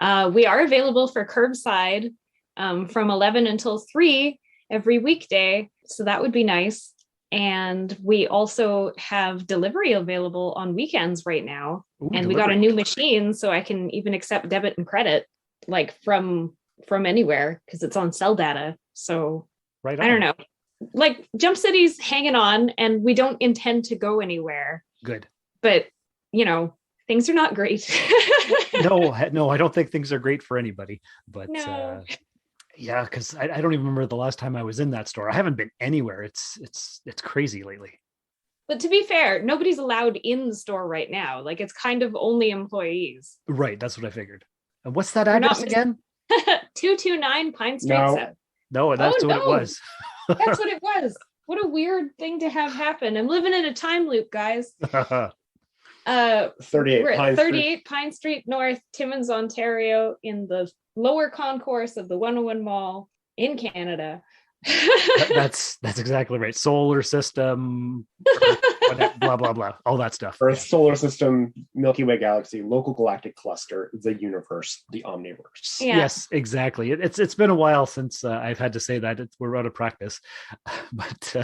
We are available for curbside from 11 until 3. every weekday. So that would be nice. And we also have delivery available on weekends right now. Ooh, and we got a new machine, so I can even accept debit and credit like from anywhere because it's on cell data. So right on. I don't know. Like Jump City's hanging on and we don't intend to go anywhere. Good. But, things are not great. No, I don't think things are great for anybody. But no. Yeah, because I don't even remember the last time I was in that store. I haven't been anywhere. It's crazy lately. But to be fair, nobody's allowed in the store right now. Like it's kind of only employees. Right, that's what I figured. And what's that address again? 229 Pine Street. No, that's what it was. That's what it was. What a weird thing to have happen. I'm living in a time loop, guys. 38 we're Pine at 38 Pine Street North, Timmins, Ontario, in the lower concourse of the 101 Mall in Canada. That's exactly right. Solar system, blah blah blah, all that stuff. Earth, solar system, Milky Way galaxy, local galactic cluster, the universe, the omniverse. Yeah. Yes, exactly. It's been a while since I've had to say that. We're out of practice, but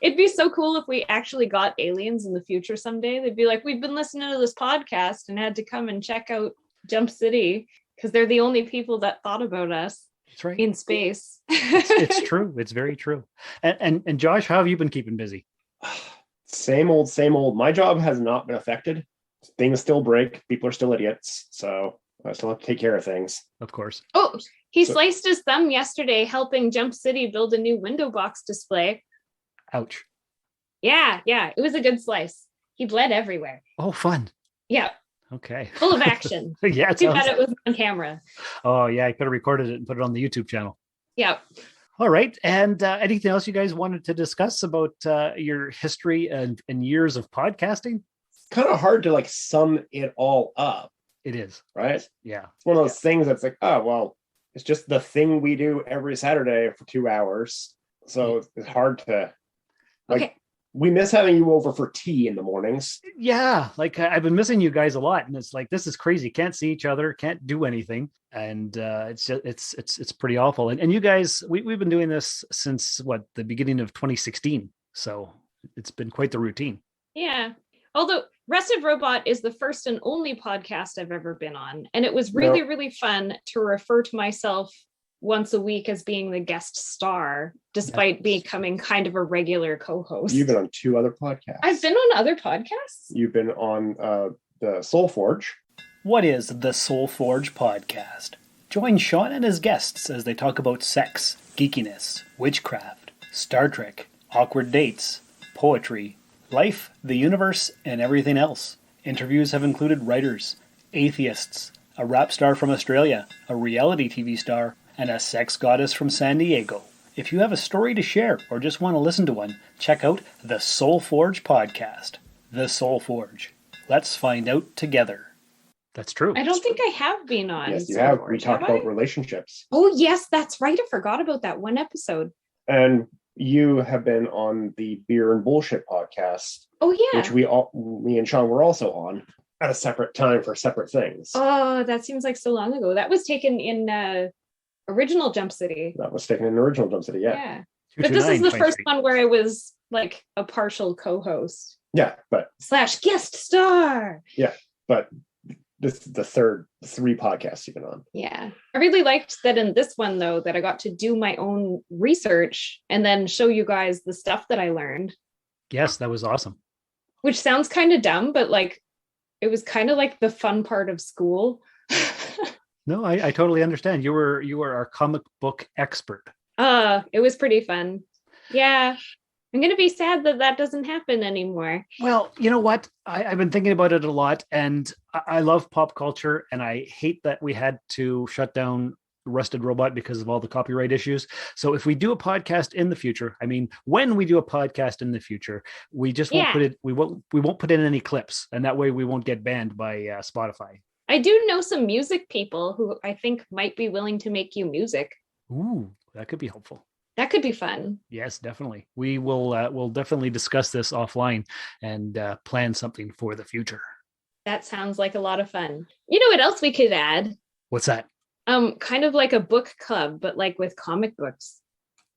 it'd be so cool if we actually got aliens in the future someday. They'd be like, "We've been listening to this podcast and had to come and check out Jump City because they're the only people that thought about us." That's right. In space. It's true. It's very true. And Josh, how have you been keeping busy? Same old. My job has not been affected. Things still break. People are still idiots. So I still have to take care of things. Of course. Oh, he sliced his thumb yesterday helping Jump City build a new window box display. Ouch. Yeah. It was a good slice. He bled everywhere. Oh, fun. Yeah. Okay. Full of action. Yeah. Too bad it was on camera. Oh, yeah. I could have recorded it and put it on the YouTube channel. Yeah. All right. And anything else you guys wanted to discuss about your history and years of podcasting? It's kind of hard to sum it all up. It is. Right? Yeah. It's one of those things that's like, oh, well, it's just the thing we do every Saturday for 2 hours. So it's hard to okay. We miss having you over for tea in the mornings. Yeah, I've been missing you guys a lot, and it's like this is crazy. Can't see each other, can't do anything, and it's pretty awful. And you guys, we've been doing this since the beginning of 2016, so it's been quite the routine. Yeah, although Rusted Robot is the first and only podcast I've ever been on, and it was really fun to refer to myself once a week as being the guest star, despite becoming kind of a regular co-host. You've been on 2 other podcasts. I've been on other podcasts. You've been on the Soul Forge. What is the Soul Forge podcast? Join Shawn and his guests as they talk about sex, geekiness, witchcraft, Star Trek, awkward dates, poetry, life, the universe, and everything else. Interviews have included writers, atheists, a rap star from Australia, a reality TV star, and a sex goddess from San Diego. If you have a story to share or just want to listen to one, check out the Soul Forge podcast. The Soul Forge. Let's find out together. That's true. I don't think I have been on. Yes, you have. We talked about relationships. Oh, yes, that's right. I forgot about that one episode. And you have been on the Beer and Bullshit podcast. Oh, yeah. Which me and Shawn were also on at a separate time for separate things. Oh, that seems like so long ago. That was taken in original Jump City. That was taken in original Jump City, yeah. But this is the first one where I was like a partial co-host. Yeah, but / guest star. Yeah, but this is the third 3 podcasts you've been on. Yeah. I really liked that in this one, though, that I got to do my own research and then show you guys the stuff that I learned. Yes, that was awesome. Which sounds kind of dumb, but it was kind of like the fun part of school. No, I totally understand. You were our comic book expert. It was pretty fun. Yeah. I'm going to be sad that doesn't happen anymore. Well, you know what? I've been thinking about it a lot, and I love pop culture, and I hate that we had to shut down Rusted Robot because of all the copyright issues. So if we do a podcast in the future, when we do a podcast in the future, we just won't put it. We won't put in any clips, and that way we won't get banned by Spotify. I do know some music people who I think might be willing to make you music. Ooh, that could be helpful. That could be fun. Yes, definitely. We will we'll definitely discuss this offline and plan something for the future. That sounds like a lot of fun. You know what else we could add? What's that? Kind of like a book club, but like with comic books.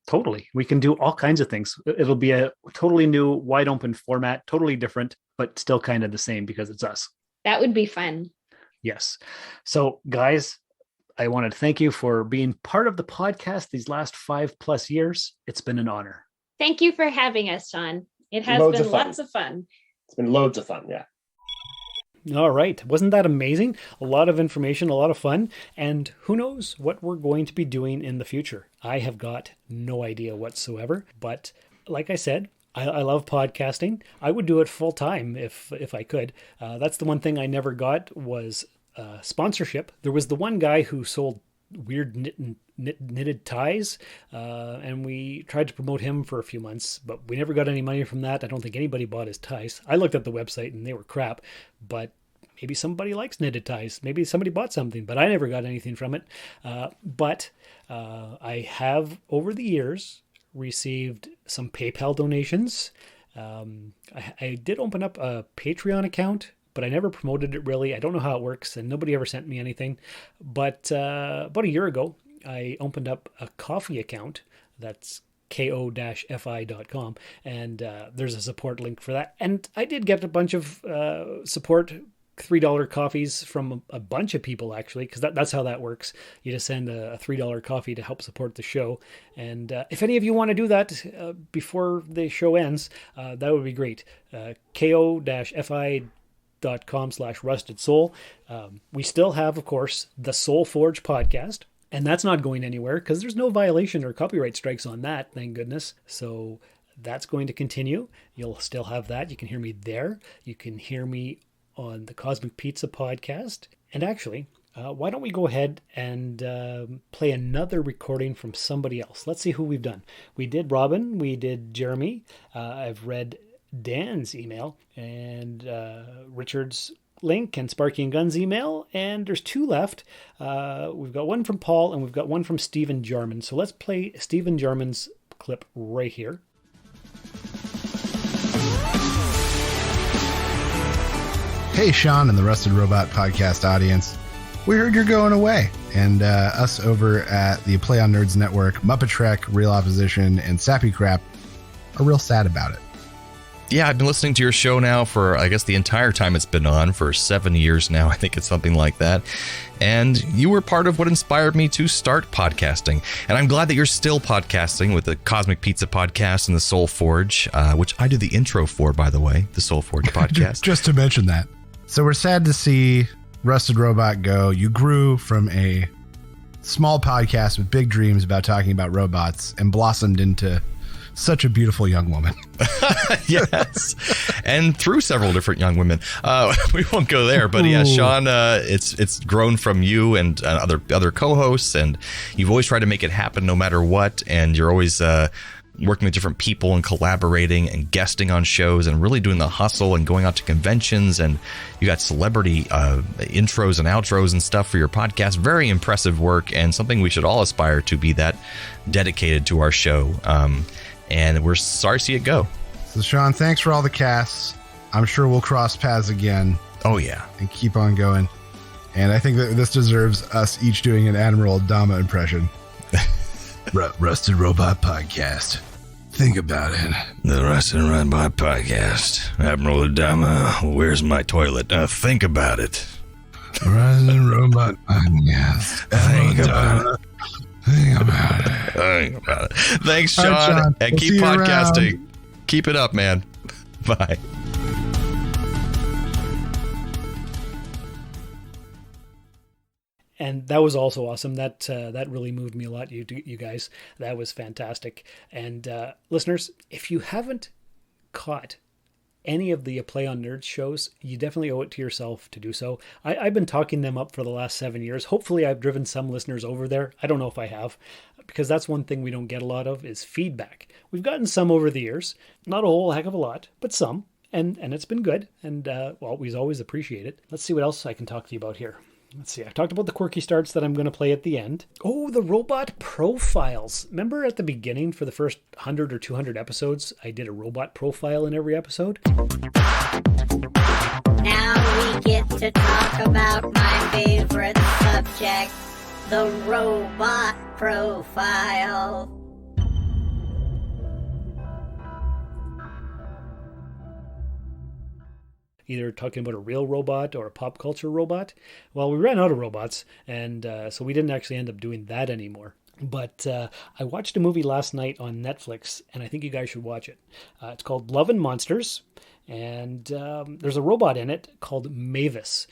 Totally. We can do all kinds of things. It'll be a totally new, wide open format, totally different, but still kind of the same because it's us. That would be fun. Yes. So, guys, I wanted to thank you for being part of the podcast these last 5+ years. It's been an honor. Thank you for having us, Shawn. It has been lots of fun. It's been loads of fun, yeah. All right. Wasn't that amazing? A lot of information, a lot of fun. And who knows what we're going to be doing in the future. I have got no idea whatsoever. But like I said, I love podcasting. I would do it full time if I could. That's the one thing I never got was sponsorship. There was the one guy who sold weird knitted ties, and we tried to promote him for a few months, but we never got any money from that. I don't think anybody bought his ties. I looked at the website and they were crap, but maybe somebody likes knitted ties. Maybe somebody bought something, but I never got anything from it. But I have, over the years, received some PayPal donations. I did open up a Patreon account, but I never promoted it really. I don't know how it works, and nobody ever sent me anything. But about a year ago, I opened up a coffee account. That's ko-fi.com, and there's a support link for that. And I did get a bunch of support $3 coffees from a bunch of people, actually, because that's how that works. You just send a $3 coffee to help support the show. And if any of you want to do that before the show ends, that would be great. ko-fi.com/rusted soul. We still have, of course, the Soul Forge podcast, and that's not going anywhere because there's no violation or copyright strikes on that, thank goodness. So that's going to continue. You'll still have that. You can hear me there. You can hear me on the Cosmic Pizza podcast. And actually, why don't we go ahead and play another recording from somebody else? Let's see who we've done. We did Robin. We did Jeremy. I've read Dan's email and Richard's link and Sparky and Gun's email. And there's 2 left. We've got one from Paul and we've got one from Stephen Jarman. So let's play Stephen Jarman's clip right here. Hey, Shawn and the Rusted Robot podcast audience. We heard you're going away, and us over at the Play on Nerds Network, Muppet Trek, Real Opposition, and Sappy Crap are real sad about it. Yeah, I've been listening to your show now for, I guess, the entire time it's been on, for 7 years now. I think it's something like that. And you were part of what inspired me to start podcasting. And I'm glad that you're still podcasting with the Cosmic Pizza podcast and the Soul Forge, which I do the intro for, by the way, the Soul Forge podcast. Just to mention that. So we're sad to see Rusted Robot go. You grew from a small podcast with big dreams about talking about robots and blossomed into such a beautiful young woman. Yes. And through several different young women. We won't go there, but yeah, Shawn, it's grown from you and other co-hosts, and you've always tried to make it happen no matter what, and you're always working with different people and collaborating and guesting on shows and really doing the hustle and going out to conventions, and you got celebrity intros and outros and stuff for your podcast. Very impressive work, and something we should all aspire to be that dedicated to our show. And we're sorry to see it go. So Shawn, thanks for all the casts. I'm sure we'll cross paths again. Oh yeah. And keep on going. And I think that this deserves us each doing an Admiral Adama impression. Rusted Robot Podcast. Think about it. The Rusted Robot Podcast. Admiral Adama, where's my toilet? Think about it. Rusted Robot Podcast. Think about it. Think about it. Think about it. Thanks, Shawn. Right, Shawn. And We'll keep see you podcasting. around. Keep it up, man. Bye. And that was also awesome. That really moved me a lot, you guys. That was fantastic. And listeners, if you haven't caught any of the Play on Nerds shows, you definitely owe it to yourself to do so. I've been talking them up for the last 7 years. Hopefully I've driven some listeners over there. I don't know if I have, because that's one thing we don't get a lot of is feedback. We've gotten some over the years, not a whole heck of a lot, but some, and it's been good. And well, we always appreciate it. Let's see what else I can talk to you about here. Let's see, I talked about the quirky starts that I'm going to play at the end. Oh, the robot profiles. Remember at the beginning for the first 100 or 200 episodes, I did a robot profile in every episode? Now we get to talk about my favorite subject, The Robot Profile. Either talking about a real robot or a pop culture robot. Well, we ran out of robots, and so we didn't actually end up doing that anymore. But I watched a movie last night on Netflix, and I think you guys should watch it. It's called Love and Monsters, and there's a robot in it called Mavis.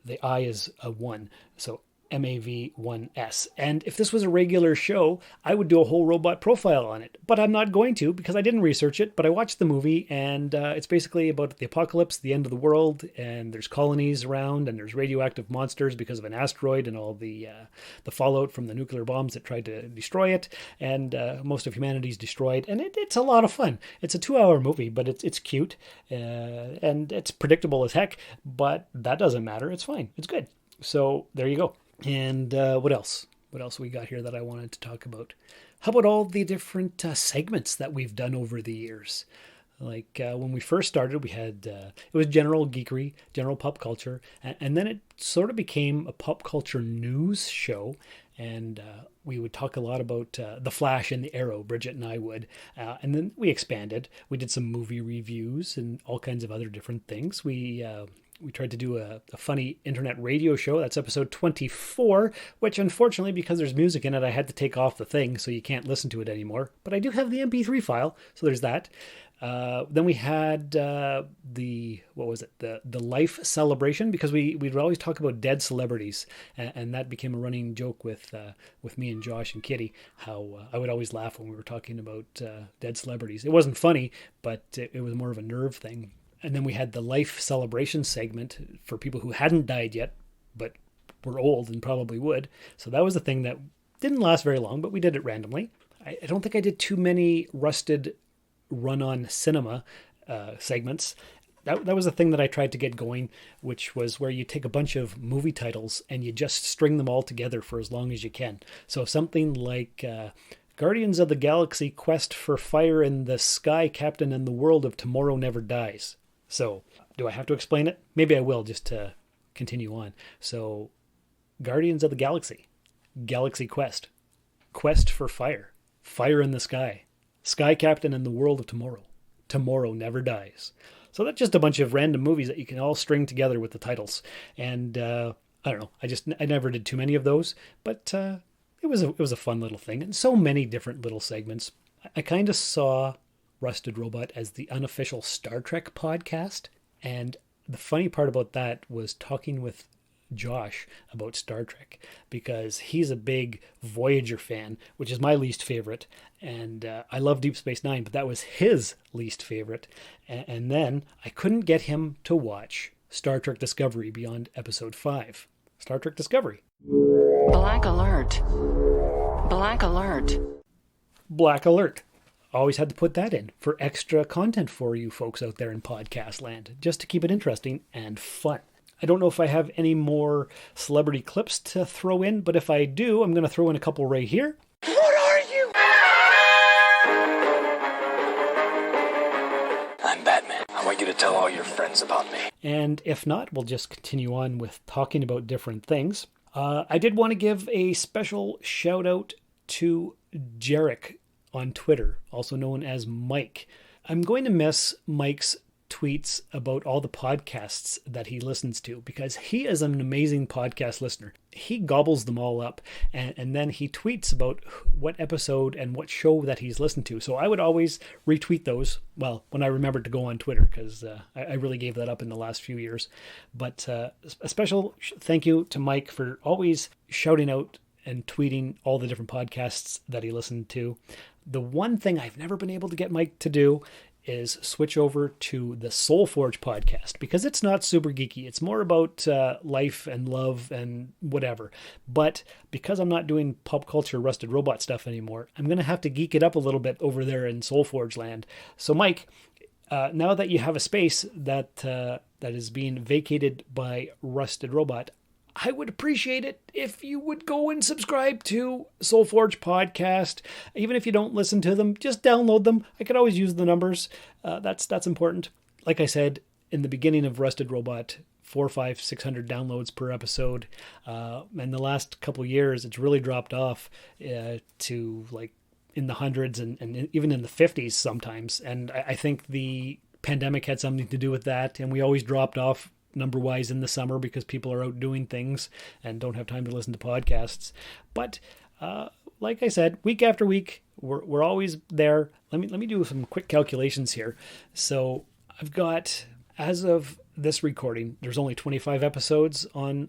The I is a 1, so MAV1S. And if this was a regular show, I would do a whole robot profile on it. But I'm not going to because I didn't research it, but I watched the movie, and it's basically about the apocalypse, the end of the world, and there's colonies around, and there's radioactive monsters because of an asteroid and all the fallout from the nuclear bombs that tried to destroy it, and most of humanity's destroyed. And it's a lot of fun. It's a 2-hour movie, but it's cute, and it's predictable as heck, but that doesn't matter. It's fine. It's good. So there you go. And what else? What else we got here that I wanted to talk about? How about all the different segments that we've done over the years? Like when we first started, we had, it was general geekery, general pop culture, and then it sort of became a pop culture news show. And we would talk a lot about The Flash and the Arrow, Brigitte and I would. And then we expanded. We did some movie reviews and all kinds of other different things. We tried to do a funny internet radio show. That's episode 24, which unfortunately, because there's music in it, I had to take off the thing, so you can't listen to it anymore. But I do have the MP3 file, so there's that. Then we had the life celebration, because we'd always talk about dead celebrities, and that became a running joke with me and Josh and Kitty, how I would always laugh when we were talking about dead celebrities. It wasn't funny, but it was more of a nerve thing. And then we had the life celebration segment for people who hadn't died yet, but were old and probably would. So that was a thing that didn't last very long, but we did it randomly. I don't think I did too many Rusted run-on cinema segments. That was a thing that I tried to get going, which was where you take a bunch of movie titles and you just string them all together for as long as you can. So something like Guardians of the Galaxy Quest for Fire in the Sky Captain and the World of Tomorrow Never Dies. So, do I have to explain it? Maybe I will, just to continue on. So, Guardians of the Galaxy, Galaxy Quest, Quest for Fire, Fire in the Sky, Sky Captain and the World of Tomorrow, Tomorrow Never Dies. So that's just a bunch of random movies that you can all string together with the titles. And I don't know, I never did too many of those, but it was a fun little thing, and so many different little segments. I kind of saw Rusted Robot as the unofficial Star Trek podcast, and the funny part about that was talking with Josh about Star Trek, because he's a big Voyager fan, which is my least favorite, and I love Deep Space Nine, but that was his least favorite. And then I couldn't get him to watch Star Trek Discovery beyond episode 5. Star Trek Discovery. Black alert. Black alert. Black alert. Always had to put that in for extra content for you folks out there in podcast land, just to keep it interesting and fun. I don't know if I have any more celebrity clips to throw in, but if I do, I'm going to throw in a couple right here. What are you? I'm Batman. I want you to tell all your friends about me. And if not, we'll just continue on with talking about different things. I did want to give a special shout out to Jarek on Twitter, also known as Mike. I'm going to miss Mike's tweets about all the podcasts that he listens to, because he is an amazing podcast listener. He gobbles them all up, and then he tweets about what episode and what show that he's listened to. So I would always retweet those, well, when I remembered to go on Twitter, because I really gave that up in the last few years. But a special thank you to Mike for always shouting out and tweeting all the different podcasts that he listened to. The one thing I've never been able to get Mike to do is switch over to the Soul Forge podcast, because it's not super geeky. It's more about life and love and whatever. But because I'm not doing pop culture Rusted Robot stuff anymore, I'm going to have to geek it up a little bit over there in Soul Forge land. So Mike, now that you have a space that is being vacated by Rusted Robot, I would appreciate it if you would go and subscribe to Soul Forge Podcast. Even if you don't listen to them, just download them. I could always use the numbers. That's important. Like I said in the beginning of Rusted Robot 400, 500, 600 downloads per episode. And the last couple of years, it's really dropped off to like in the hundreds and even in the 50s sometimes. And I think the pandemic had something to do with that. And we always dropped off number-wise in the summer because people are out doing things and don't have time to listen to podcasts. But like I said, week after week, we're always there. Let me do some quick calculations here. So I've got, as of this recording, there's only 25 episodes on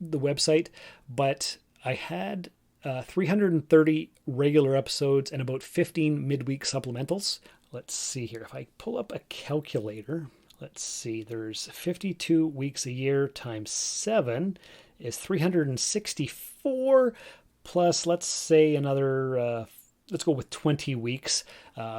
the website, but I had 330 regular episodes and about 15 midweek supplementals. Let's see here. If I pull up a calculator, let's see, there's 52 weeks a year times 7 is 364 plus, let's say another, let's go with 20 weeks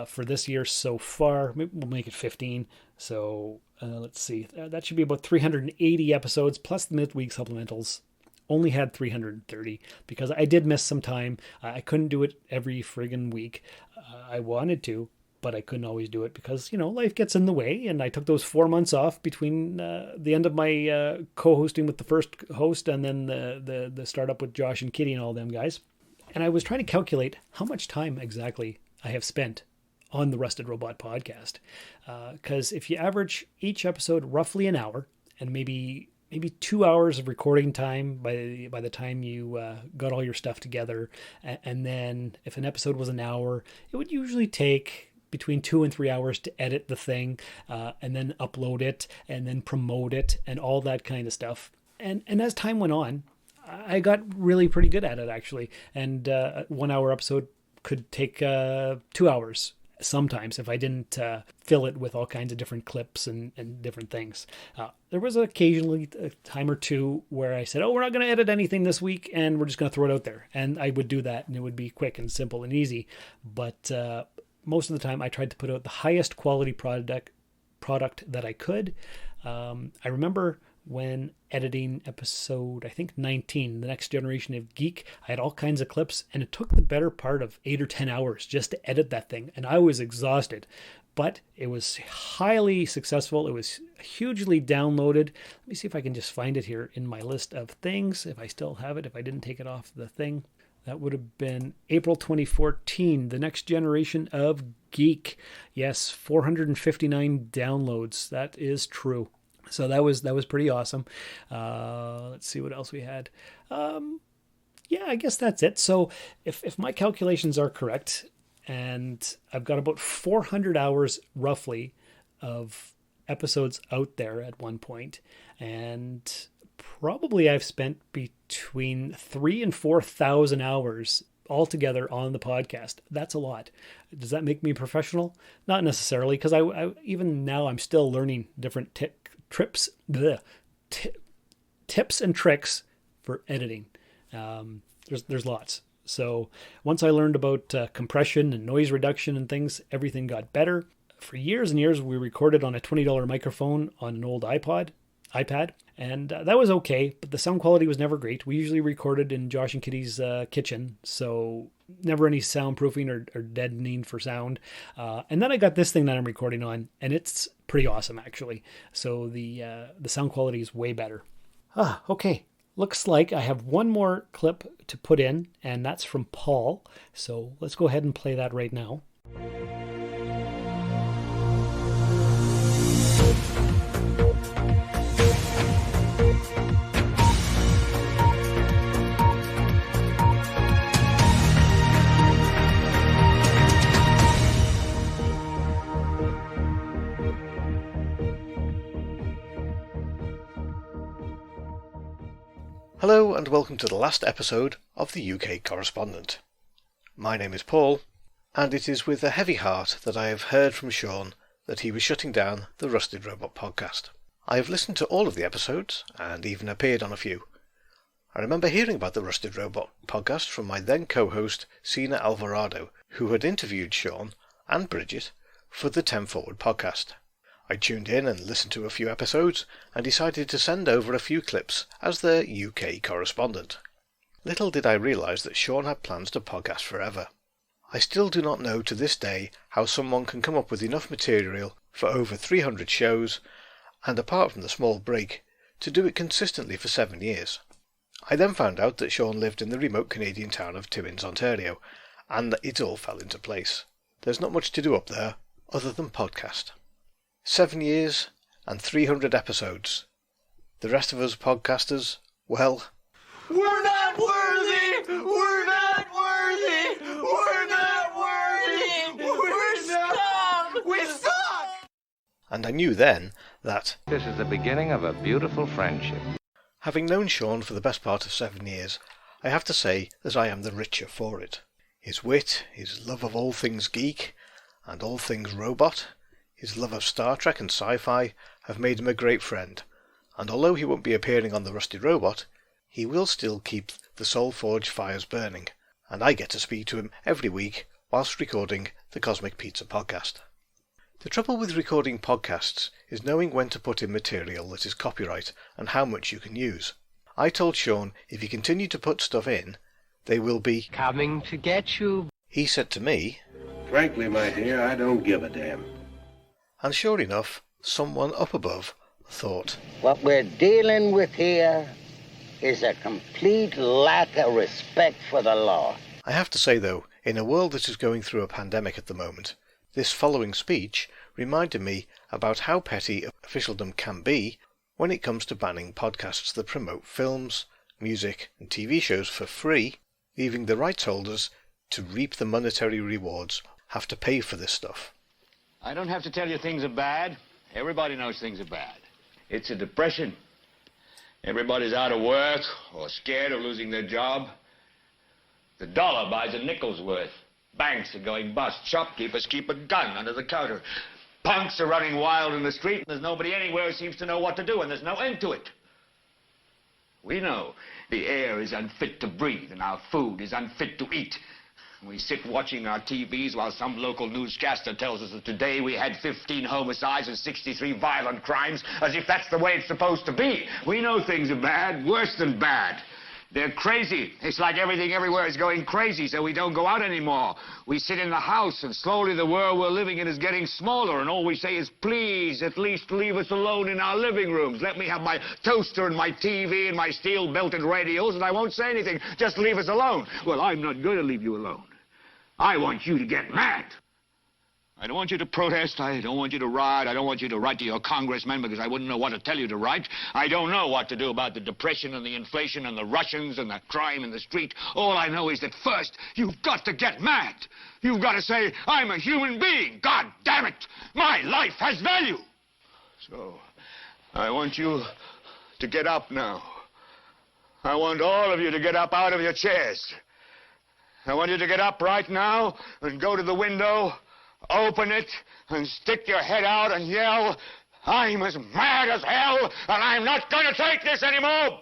for this year so far. Maybe we'll make it 15. So let's see, that should be about 380 episodes plus the midweek supplementals. Only had 330 because I did miss some time. I couldn't do it every friggin' week. I wanted to, but I couldn't always do it because, life gets in the way. And I took those 4 months off between the end of my co-hosting with the first host and then the startup with Josh and Kitty and all them guys. And I was trying to calculate how much time exactly I have spent on the Rusted Robot podcast. Because if you average each episode roughly an hour and maybe 2 hours of recording time by the time you got all your stuff together. And then if an episode was an hour, it would usually take between 2 and 3 hours to edit the thing and then upload it and then promote it and all that kind of stuff. And as time went on, I got really pretty good at it, actually. And a 1 hour episode could take 2 hours sometimes if I didn't fill it with all kinds of different clips and different things. There was occasionally a time or two where I said, we're not going to edit anything this week and we're just going to throw it out there. And I would do that and it would be quick and simple and easy. But most of the time I tried to put out the highest quality product that I could. I remember when editing episode, I think 19, The Next Generation of Geek, I had all kinds of clips and it took the better part of 8 or 10 hours just to edit that thing. And I was exhausted, but it was highly successful. It was hugely downloaded. Let me see if I can just find it here in my list of things. If I still have it, if I didn't take it off the thing, that would have been April 2014, The Next Generation of Geek. Yes, 459 downloads. That is true. So that was pretty awesome. Let's see what else we had. Yeah, I guess that's it. So if my calculations are correct, and I've got about 400 hours roughly of episodes out there at one point, and probably I've spent between 3,000 and 4,000 hours altogether on the podcast. That's a lot. Does that make me a professional? Not necessarily, because I even now I'm still learning different tips and tricks for editing. There's lots. So once I learned about compression and noise reduction and things, everything got better. For years and years, we recorded on a $20 microphone on an old iPad, and that was okay, but the sound quality was never great. We usually recorded in Josh and Kitty's kitchen, so never any soundproofing or deadening for sound. And then I got this thing that I'm recording on, and it's pretty awesome, actually. So the sound quality is way better. Okay. Looks like I have one more clip to put in, and that's from Paul. So let's go ahead and play that right now. Hello and welcome to the last episode of the UK Correspondent. My name is Paul, and it is with a heavy heart that I have heard from Shawn that he was shutting down the Rusted Robot podcast. I have listened to all of the episodes, and even appeared on a few. I remember hearing about the Rusted Robot podcast from my then co-host Sina Alvarado, who had interviewed Shawn and Brigitte for the 10 Forward podcast. I tuned in and listened to a few episodes and decided to send over a few clips as the UK correspondent. Little did I realise that Shawn had plans to podcast forever. I still do not know to this day how someone can come up with enough material for over 300 shows, and apart from the small break to do it consistently for 7 years. I then found out that Shawn lived in the remote Canadian town of Timmins, Ontario, and that it all fell into place. There's not much to do up there other than podcast. 7 years and 300 episodes. The rest of us podcasters, well... We're not worthy! We're not worthy! We're not worthy! We're scum! We suck! And I knew then that... This is the beginning of a beautiful friendship. Having known Shawn for the best part of 7 years, I have to say that I am the richer for it. His wit, his love of all things geek, and all things robot, his love of Star Trek and sci-fi have made him a great friend, and although he won't be appearing on the Rusted Robot, he will still keep the Soulforge fires burning, and I get to speak to him every week whilst recording the Cosmic Pizza podcast. The trouble with recording podcasts is knowing when to put in material that is copyright and how much you can use. I told Shawn if he continued to put stuff in, they will be coming to get you. He said to me, "Frankly, my dear, I don't give a damn." And sure enough, someone up above thought, "What we're dealing with here is a complete lack of respect for the law." I have to say though, in a world that is going through a pandemic at the moment, this following speech reminded me about how petty officialdom can be when it comes to banning podcasts that promote films, music and TV shows for free, leaving the rights holders to reap the monetary rewards have to pay for this stuff. I don't have to tell you things are bad. Everybody knows things are bad. It's a depression. Everybody's out of work or scared of losing their job. The dollar buys a nickel's worth. Banks are going bust. Shopkeepers keep a gun under the counter. Punks are running wild in the street, and there's nobody anywhere who seems to know what to do, and there's no end to it. We know the air is unfit to breathe, and our food is unfit to eat. We sit watching our TVs while some local newscaster tells us that today we had 15 homicides and 63 violent crimes, as if that's the way it's supposed to be. We know things are bad, worse than bad. They're crazy. It's like everything everywhere is going crazy, so we don't go out anymore. We sit in the house, and slowly the world we're living in is getting smaller, and all we say is, please, at least leave us alone in our living rooms. Let me have my toaster and my TV and my steel-belted radios, and I won't say anything. Just leave us alone. Well, I'm not going to leave you alone. I want you to get mad. I don't want you to protest. I don't want you to riot. I don't want you to write to your congressmen because I wouldn't know what to tell you to write. I don't know what to do about the depression and the inflation and the Russians and the crime in the street. All I know is that first, you've got to get mad. You've got to say, I'm a human being. God damn it. My life has value. So, I want you to get up now. I want all of you to get up out of your chairs. I want you to get up right now and go to the window, open it, and stick your head out and yell, I'm as mad as hell, and I'm not going to take this anymore!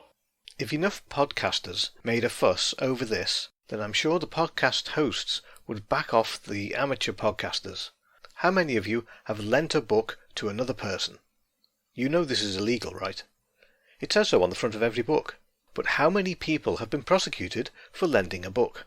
If enough podcasters made a fuss over this, then I'm sure the podcast hosts would back off the amateur podcasters. How many of you have lent a book to another person? You know this is illegal, right? It says so on the front of every book. But how many people have been prosecuted for lending a book?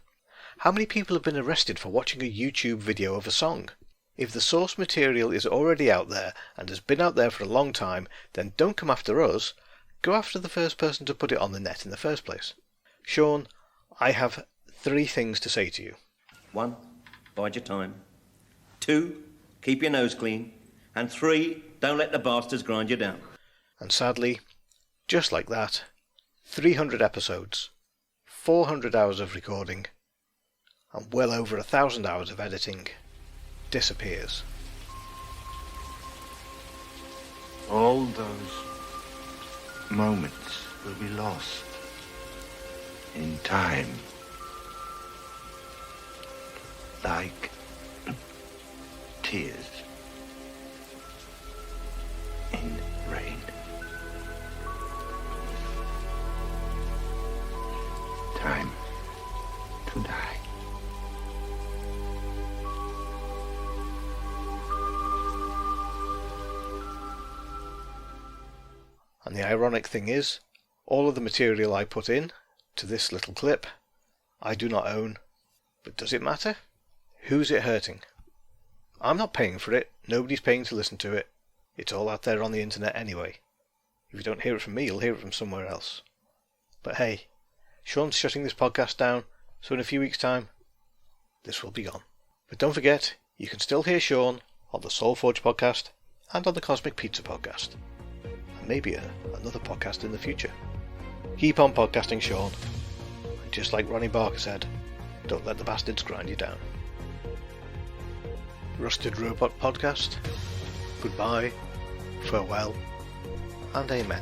How many people have been arrested for watching a YouTube video of a song? If the source material is already out there and has been out there for a long time, then don't come after us. Go after the first person to put it on the net in the first place. Shawn, I have 3 things to say to you. 1, bide your time. 2, keep your nose clean. And 3, don't let the bastards grind you down. And sadly, just like that, 300 episodes, 400 hours of recording, and well over 1,000 hours of editing disappears. All those moments will be lost in time, like tears in rain. Time to die. And the ironic thing is, all of the material I put in to this little clip, I do not own. But does it matter? Who's it hurting? I'm not paying for it. Nobody's paying to listen to it. It's all out there on the internet anyway. If you don't hear it from me, you'll hear it from somewhere else. But hey, Shawn's shutting this podcast down, so in a few weeks' time, this will be gone. But don't forget, you can still hear Shawn on the Soul Forge podcast and on the Cosmic Pizza podcast. And maybe another podcast in the future. Keep on podcasting, Shawn. And just like Ronnie Barker said, don't let the bastards grind you down. Rusted Robot Podcast. Goodbye, farewell, and amen.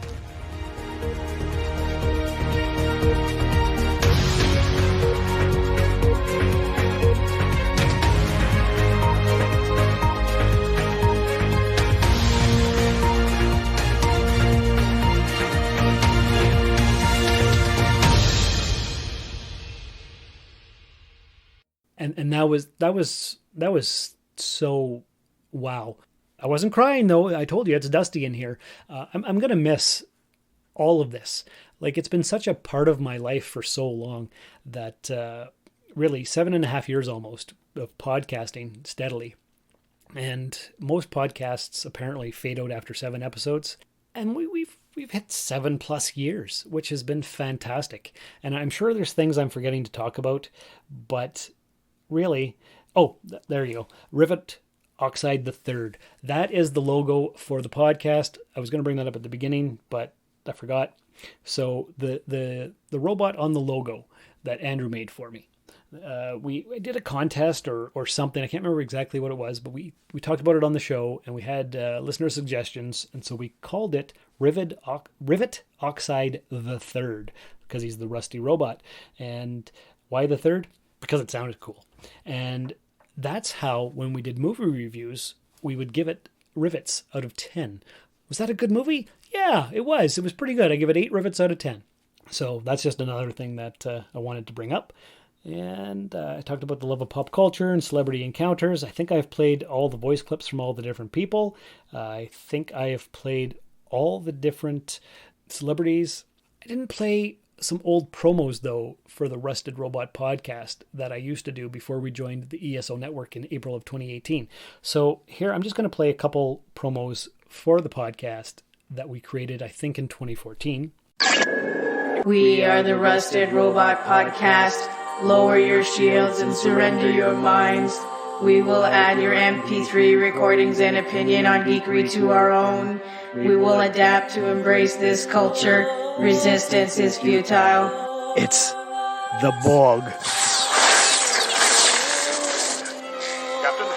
And that was so wow. I wasn't crying though. I told you it's dusty in here. I'm gonna miss all of this. Like, it's been such a part of my life for so long that really 7.5 years almost of podcasting steadily. And most podcasts apparently fade out after 7 episodes. And we've hit 7+ years, which has been fantastic. And I'm sure there's things I'm forgetting to talk about, but really, there you go. Rivet Oxide the Third. That is the logo for the podcast. I was going to bring that up at the beginning, but I forgot. So the robot on the logo that Andrew made for me. We did a contest or something. I can't remember exactly what it was, but we talked about it on the show, and we had listener suggestions, and so we called it Rivet Oxide the Third, because he's the rusty robot. And why the third? Because it sounded cool. And that's how, when we did movie reviews, we would give it rivets out of 10. Was that a good movie? Yeah, it was. It was pretty good. I give it 8 rivets out of 10. So that's just another thing that I wanted to bring up. And I talked about the love of pop culture and celebrity encounters. I think I've played all the voice clips from all the different people. I think I have played all the different celebrities. I didn't play some old promos, though, for the Rusted Robot podcast that I used to do before we joined the ESO network in April of 2018. So here, I'm just going to play a couple promos for the podcast that we created, I think, in 2014. We are the Rusted Robot Podcast. Lower your shields and surrender your minds. We will add your MP3 recordings and opinion on geekery to our own. We will adapt to embrace this culture. Resistance is futile. It's the Borg. Captain,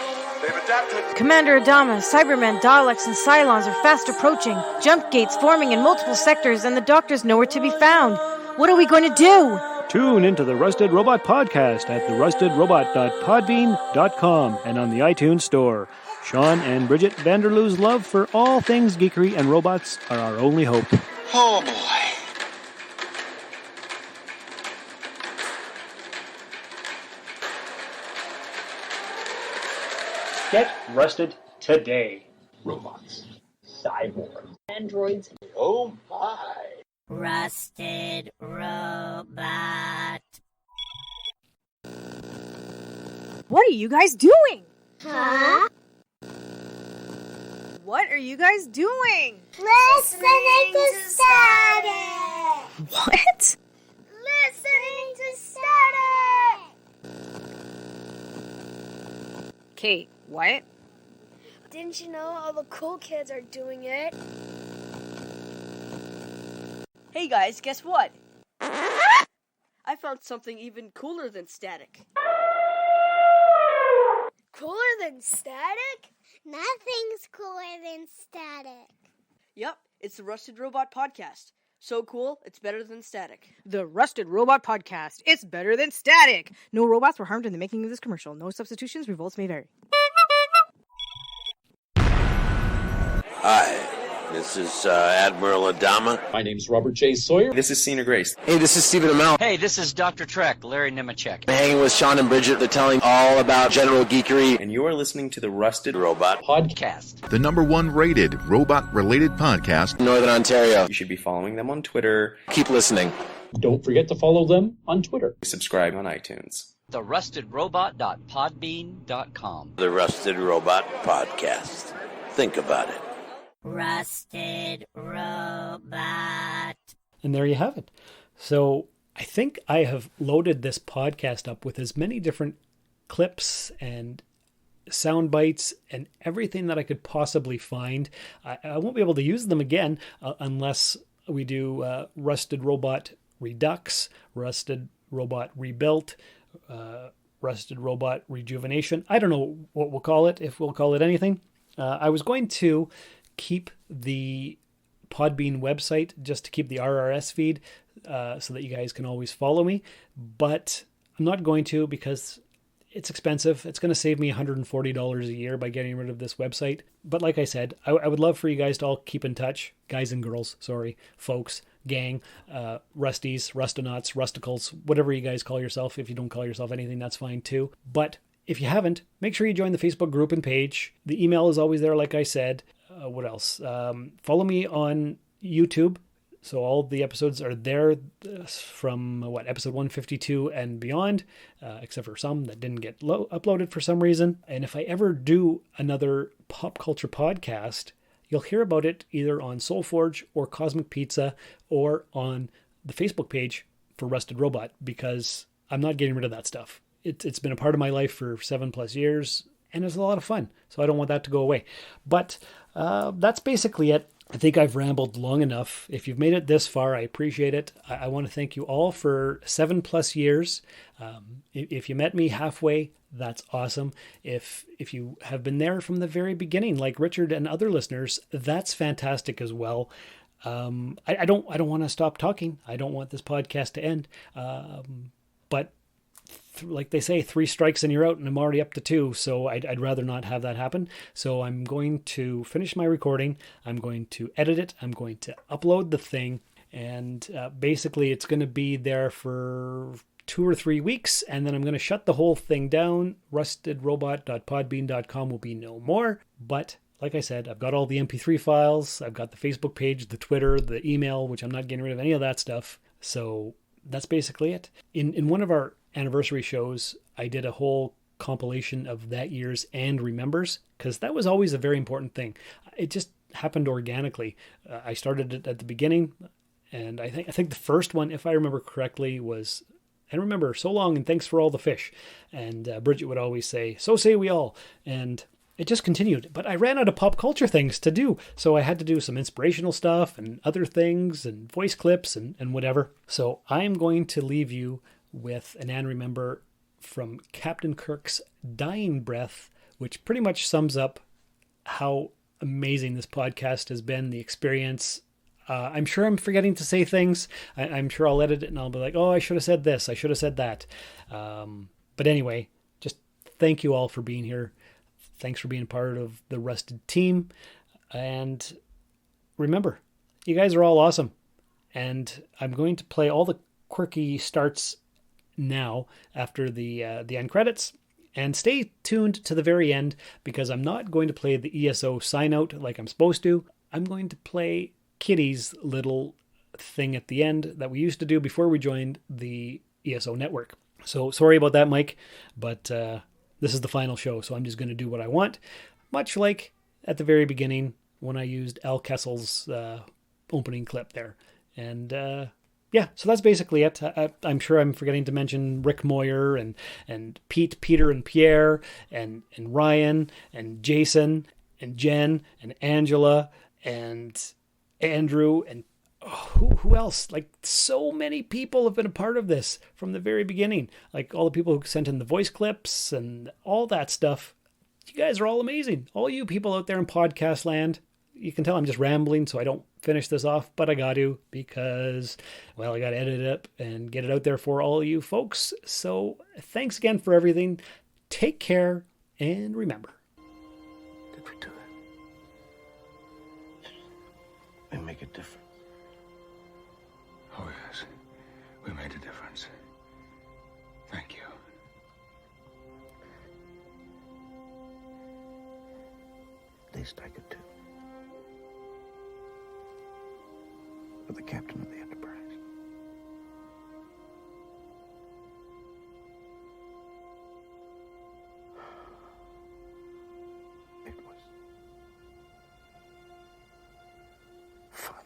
they've adapted. Commander Adama, Cybermen, Daleks, and Cylons are fast approaching. Jump gates forming in multiple sectors, and the doctor's nowhere to be found. What are we going to do? Tune into the Rusted Robot Podcast at therustedrobot.podbean.com and on the iTunes Store. Shawn and Brigitte Vanderloo's love for all things geekery and robots are our only hope. Oh boy. Get rusted today. Robots. Cyborgs. Androids. Oh my. Rusted Robot. What are you guys doing? Huh? What are you guys doing? Listening to static. What? Listening to static. Kate, what? Didn't you know all the cool kids are doing it? Hey guys, guess what? I found something even cooler than static. Cooler than static? Nothing's cooler than static. Yep, it's the Rusted Robot Podcast. So cool, it's better than static. The Rusted Robot Podcast. It's better than static. No robots were harmed in the making of this commercial. No substitutions, revolts may vary. Hi, this is Admiral Adama. My name's Robert J. Sawyer. This is Cena Grace. Hey, this is Stephen Amell. Hey, this is Dr. Trek, Larry Nemeczek. I'm hanging with Shawn and Brigitte. They're telling all about general geekery. And you are listening to the Rusted Robot Podcast. The #1 rated robot-related podcast in Northern Ontario. You should be following them on Twitter. Keep listening. Don't forget to follow them on Twitter. Subscribe on iTunes. therustedrobot.podbean.com. The Rusted Robot Podcast. Think about it. Rusted Robot. And there you have it. So I think I have loaded this podcast up with as many different clips and sound bites and everything that I could possibly find. I won't be able to use them again unless we do Rusted Robot Redux, Rusted Robot Rebuilt, Rusted Robot Rejuvenation. I don't know what we'll call it, if we'll call it anything. I was going to keep the Podbean website just to keep the RRS feed so that you guys can always follow me, but I'm not going to because it's expensive. It's going to save me $140 a year by getting rid of this website. But like I said, I would love for you guys to all keep in touch. Guys and girls, sorry, folks, gang, rusties, rustonauts, rusticles, whatever you guys call yourself. If you don't call yourself anything, that's fine too. But if you haven't, make sure you join the Facebook group and page. The email is always there, like I said. What else? Follow me on YouTube. So all the episodes are there from episode 152 and beyond, except for some that didn't get uploaded for some reason. And if I ever do another pop culture podcast, you'll hear about it either on SoulForge or Cosmic Pizza or on the Facebook page for Rusted Robot, because I'm not getting rid of that stuff. It's been a part of my life for 7+ years, and it's a lot of fun. So I don't want that to go away. But that's basically it. I think I've rambled long enough. If you've made it this far, I appreciate it. I want to thank you all for 7+ years. If you met me halfway, that's awesome. If you have been there from the very beginning, like Richard and other listeners, that's fantastic as well. I don't want to stop talking. I don't want this podcast to end. But like they say, 3 strikes and you're out, and I'm already up to 2. So I'd rather not have that happen. So I'm going to finish my recording. I'm going to edit it. I'm going to upload the thing. And basically it's going to be there for 2 or 3 weeks. And then I'm going to shut the whole thing down. rustedrobot.podbean.com will be no more. But like I said, I've got all the MP3 files. I've got the Facebook page, the Twitter, the email, which I'm not getting rid of any of that stuff. So that's basically it. In one of our anniversary shows, I did a whole compilation of that year's and remembers, because that was always a very important thing. It just happened organically. I started it at the beginning, and I think the first one, if I remember correctly, was, and remember, so long and thanks for all the fish. And Brigitte would always say, so say we all. And it just continued. But I ran out of pop culture things to do, so I had to do some inspirational stuff and other things and voice clips and whatever. So I'm going to leave you with an and remember from Captain Kirk's dying breath, which pretty much sums up how amazing this podcast has been, the experience. I'm sure I'm forgetting to say things. I'm sure I'll edit it and I'll be like, oh, I should have said this. I should have said that. But anyway, just thank you all for being here. Thanks for being part of the Rusted team. And remember, you guys are all awesome. And I'm going to play all the quirky starts now after the end credits. And stay tuned to the very end, because I'm not going to play the ESO sign out like I'm supposed to. I'm going to play Kitty's little thing at the end that we used to do before we joined the ESO network. So sorry about that, Mike, but this is the final show, so I'm just going to do what I want, much like at the very beginning when I used Al Kessel's opening clip there. And yeah, so that's basically it. I'm sure I'm forgetting to mention Rick Moyer and Pete, Peter, and Pierre, and Ryan, and Jason, and Jen, and Angela, and Andrew, and who else? Like, so many people have been a part of this from the very beginning. Like, all the people who sent in the voice clips and all that stuff. You guys are all amazing. All you people out there in podcast land. You can tell I'm just rambling, so I don't finish this off, but I got to, because, well, I got to edit it up and get it out there for all you folks. So thanks again for everything. Take care, and remember. Did we do it? We make a difference. Oh, yes. We made a difference. Thank you. At least I could do. For the captain of the Enterprise. It was fun.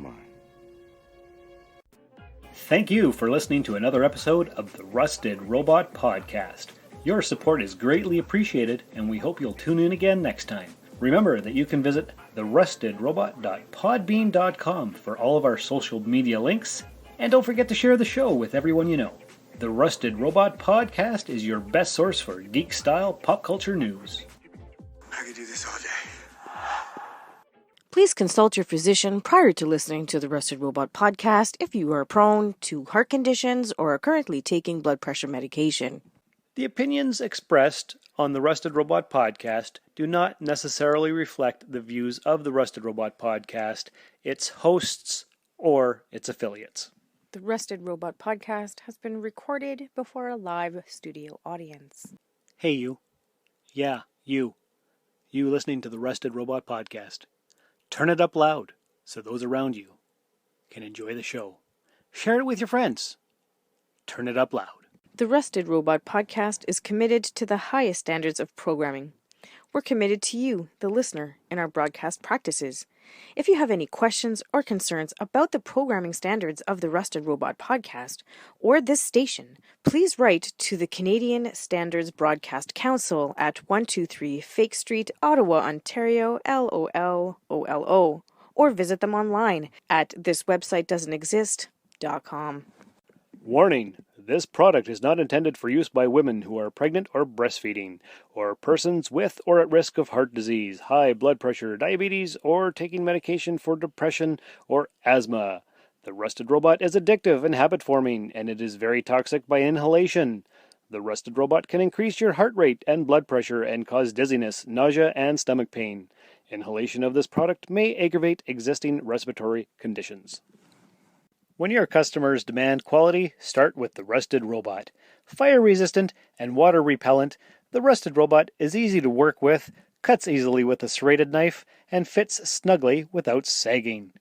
mine. Thank you for listening to another episode of the Rusted Robot Podcast. Your support is greatly appreciated, and we hope you'll tune in again next time. Remember that you can visit therustedrobot.podbean.com for all of our social media links, and don't forget to share the show with everyone you know. The Rusted Robot Podcast is your best source for geek-style pop culture news. I could do this all day. Please consult your physician prior to listening to the Rusted Robot Podcast if you are prone to heart conditions or are currently taking blood pressure medication. The opinions expressed on the Rusted Robot Podcast do not necessarily reflect the views of the Rusted Robot Podcast, its hosts, or its affiliates. The Rusted Robot Podcast has been recorded before a live studio audience. Hey you. Yeah, you. You listening to the Rusted Robot Podcast. Turn it up loud so those around you can enjoy the show. Share it with your friends. Turn it up loud. The Rusted Robot Podcast is committed to the highest standards of programming. We're committed to you, the listener, in our broadcast practices. If you have any questions or concerns about the programming standards of the Rusted Robot Podcast or this station, please write to the Canadian Standards Broadcast Council at 123 Fake Street, Ottawa, Ontario, LOLOLO, or visit them online at thiswebsitedoesn'texist.com. Warning! This product is not intended for use by women who are pregnant or breastfeeding, or persons with or at risk of heart disease, high blood pressure, diabetes, or taking medication for depression or asthma. The Rusted Robot is addictive and habit-forming, and it is very toxic by inhalation. The Rusted Robot can increase your heart rate and blood pressure and cause dizziness, nausea, and stomach pain. Inhalation of this product may aggravate existing respiratory conditions. When your customers demand quality, start with the Rusted Robot. Fire-resistant and water-repellent, the Rusted Robot is easy to work with, cuts easily with a serrated knife, and fits snugly without sagging.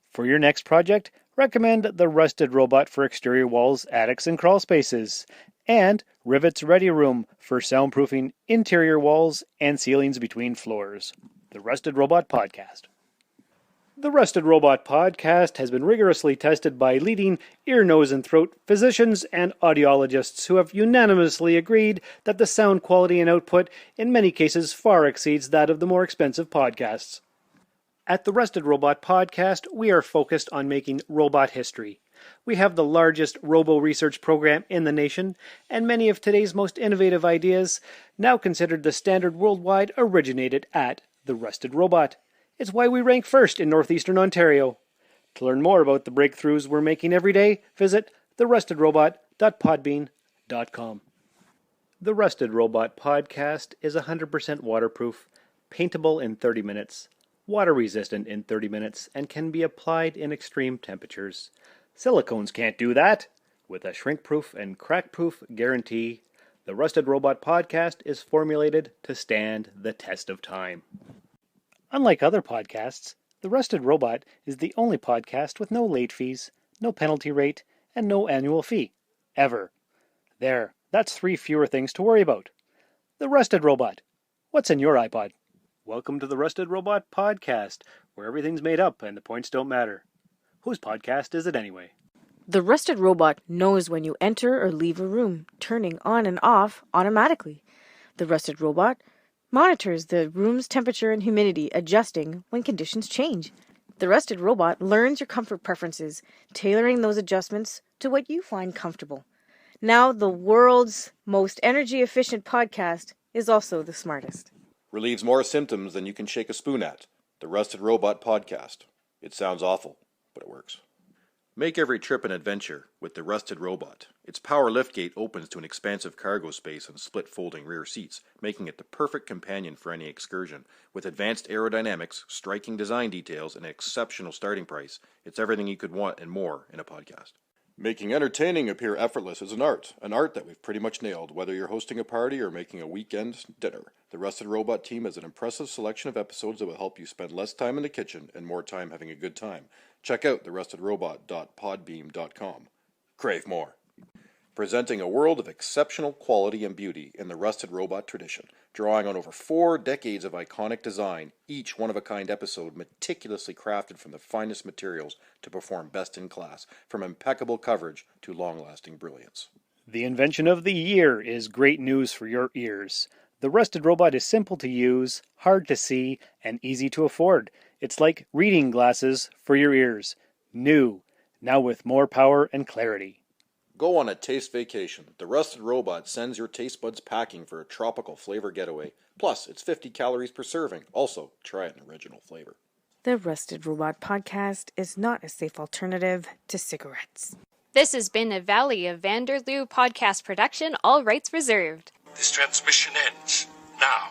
For your next project, recommend the Rusted Robot for exterior walls, attics, and crawl spaces, and Rivets Ready Room for soundproofing interior walls and ceilings between floors. The Rusted Robot Podcast. The Rusted Robot Podcast has been rigorously tested by leading ear, nose, and throat physicians and audiologists who have unanimously agreed that the sound quality and output in many cases far exceeds that of the more expensive podcasts. At the Rusted Robot Podcast, we are focused on making robot history. We have the largest robo-research program in the nation, and many of today's most innovative ideas, now considered the standard worldwide, originated at the Rusted Robot. It's why we rank first in northeastern Ontario. To learn more about the breakthroughs we're making every day, visit therustedrobot.podbean.com. The Rusted Robot Podcast is 100% waterproof, paintable in 30 minutes, water-resistant in 30 minutes, and can be applied in extreme temperatures. Silicones can't do that. With a shrink-proof and crack-proof guarantee, the Rusted Robot Podcast is formulated to stand the test of time. Unlike other podcasts, The Rusted Robot is the only podcast with no late fees, no penalty rate, and no annual fee. Ever. There, that's 3 fewer things to worry about. The Rusted Robot. What's in your iPod? Welcome to the Rusted Robot Podcast, where everything's made up and the points don't matter. Whose podcast is it anyway? The Rusted Robot knows when you enter or leave a room, turning on and off automatically. The Rusted Robot monitors the room's temperature and humidity, adjusting when conditions change. The Rusted Robot learns your comfort preferences, tailoring those adjustments to what you find comfortable. Now, the world's most energy-efficient podcast is also the smartest. Relieves more symptoms than you can shake a spoon at. The Rusted Robot Podcast. It sounds awful, but it works. Make every trip an adventure with the Rusted Robot. Its power liftgate opens to an expansive cargo space and split folding rear seats, making it the perfect companion for any excursion. With advanced aerodynamics, striking design details, and an exceptional starting price, it's everything you could want and more in a podcast. Making entertaining appear effortless is an art that we've pretty much nailed, whether you're hosting a party or making a weekend dinner. The Rusted Robot team has an impressive selection of episodes that will help you spend less time in the kitchen and more time having a good time. Check out therustedrobot.podbean.com. Crave more. presenting a world of exceptional quality and beauty in the rusted robot tradition, drawing on over 4 decades of iconic design, each one-of-a-kind episode meticulously crafted from the finest materials to perform best in class, from impeccable coverage to long-lasting brilliance. The invention of the year is great news for your ears. The rusted robot is simple to use, hard to see, and easy to afford. It's like reading glasses for your ears. New, now with more power and clarity. Go on a taste vacation. The rusted robot sends your taste buds packing for a tropical flavor getaway. Plus, it's 50 calories per serving. Also, try an original flavor. The Rusted Robot Podcast is not a safe alternative to cigarettes. This has been a Valley of Vanderloo podcast production, all rights reserved. This transmission ends now.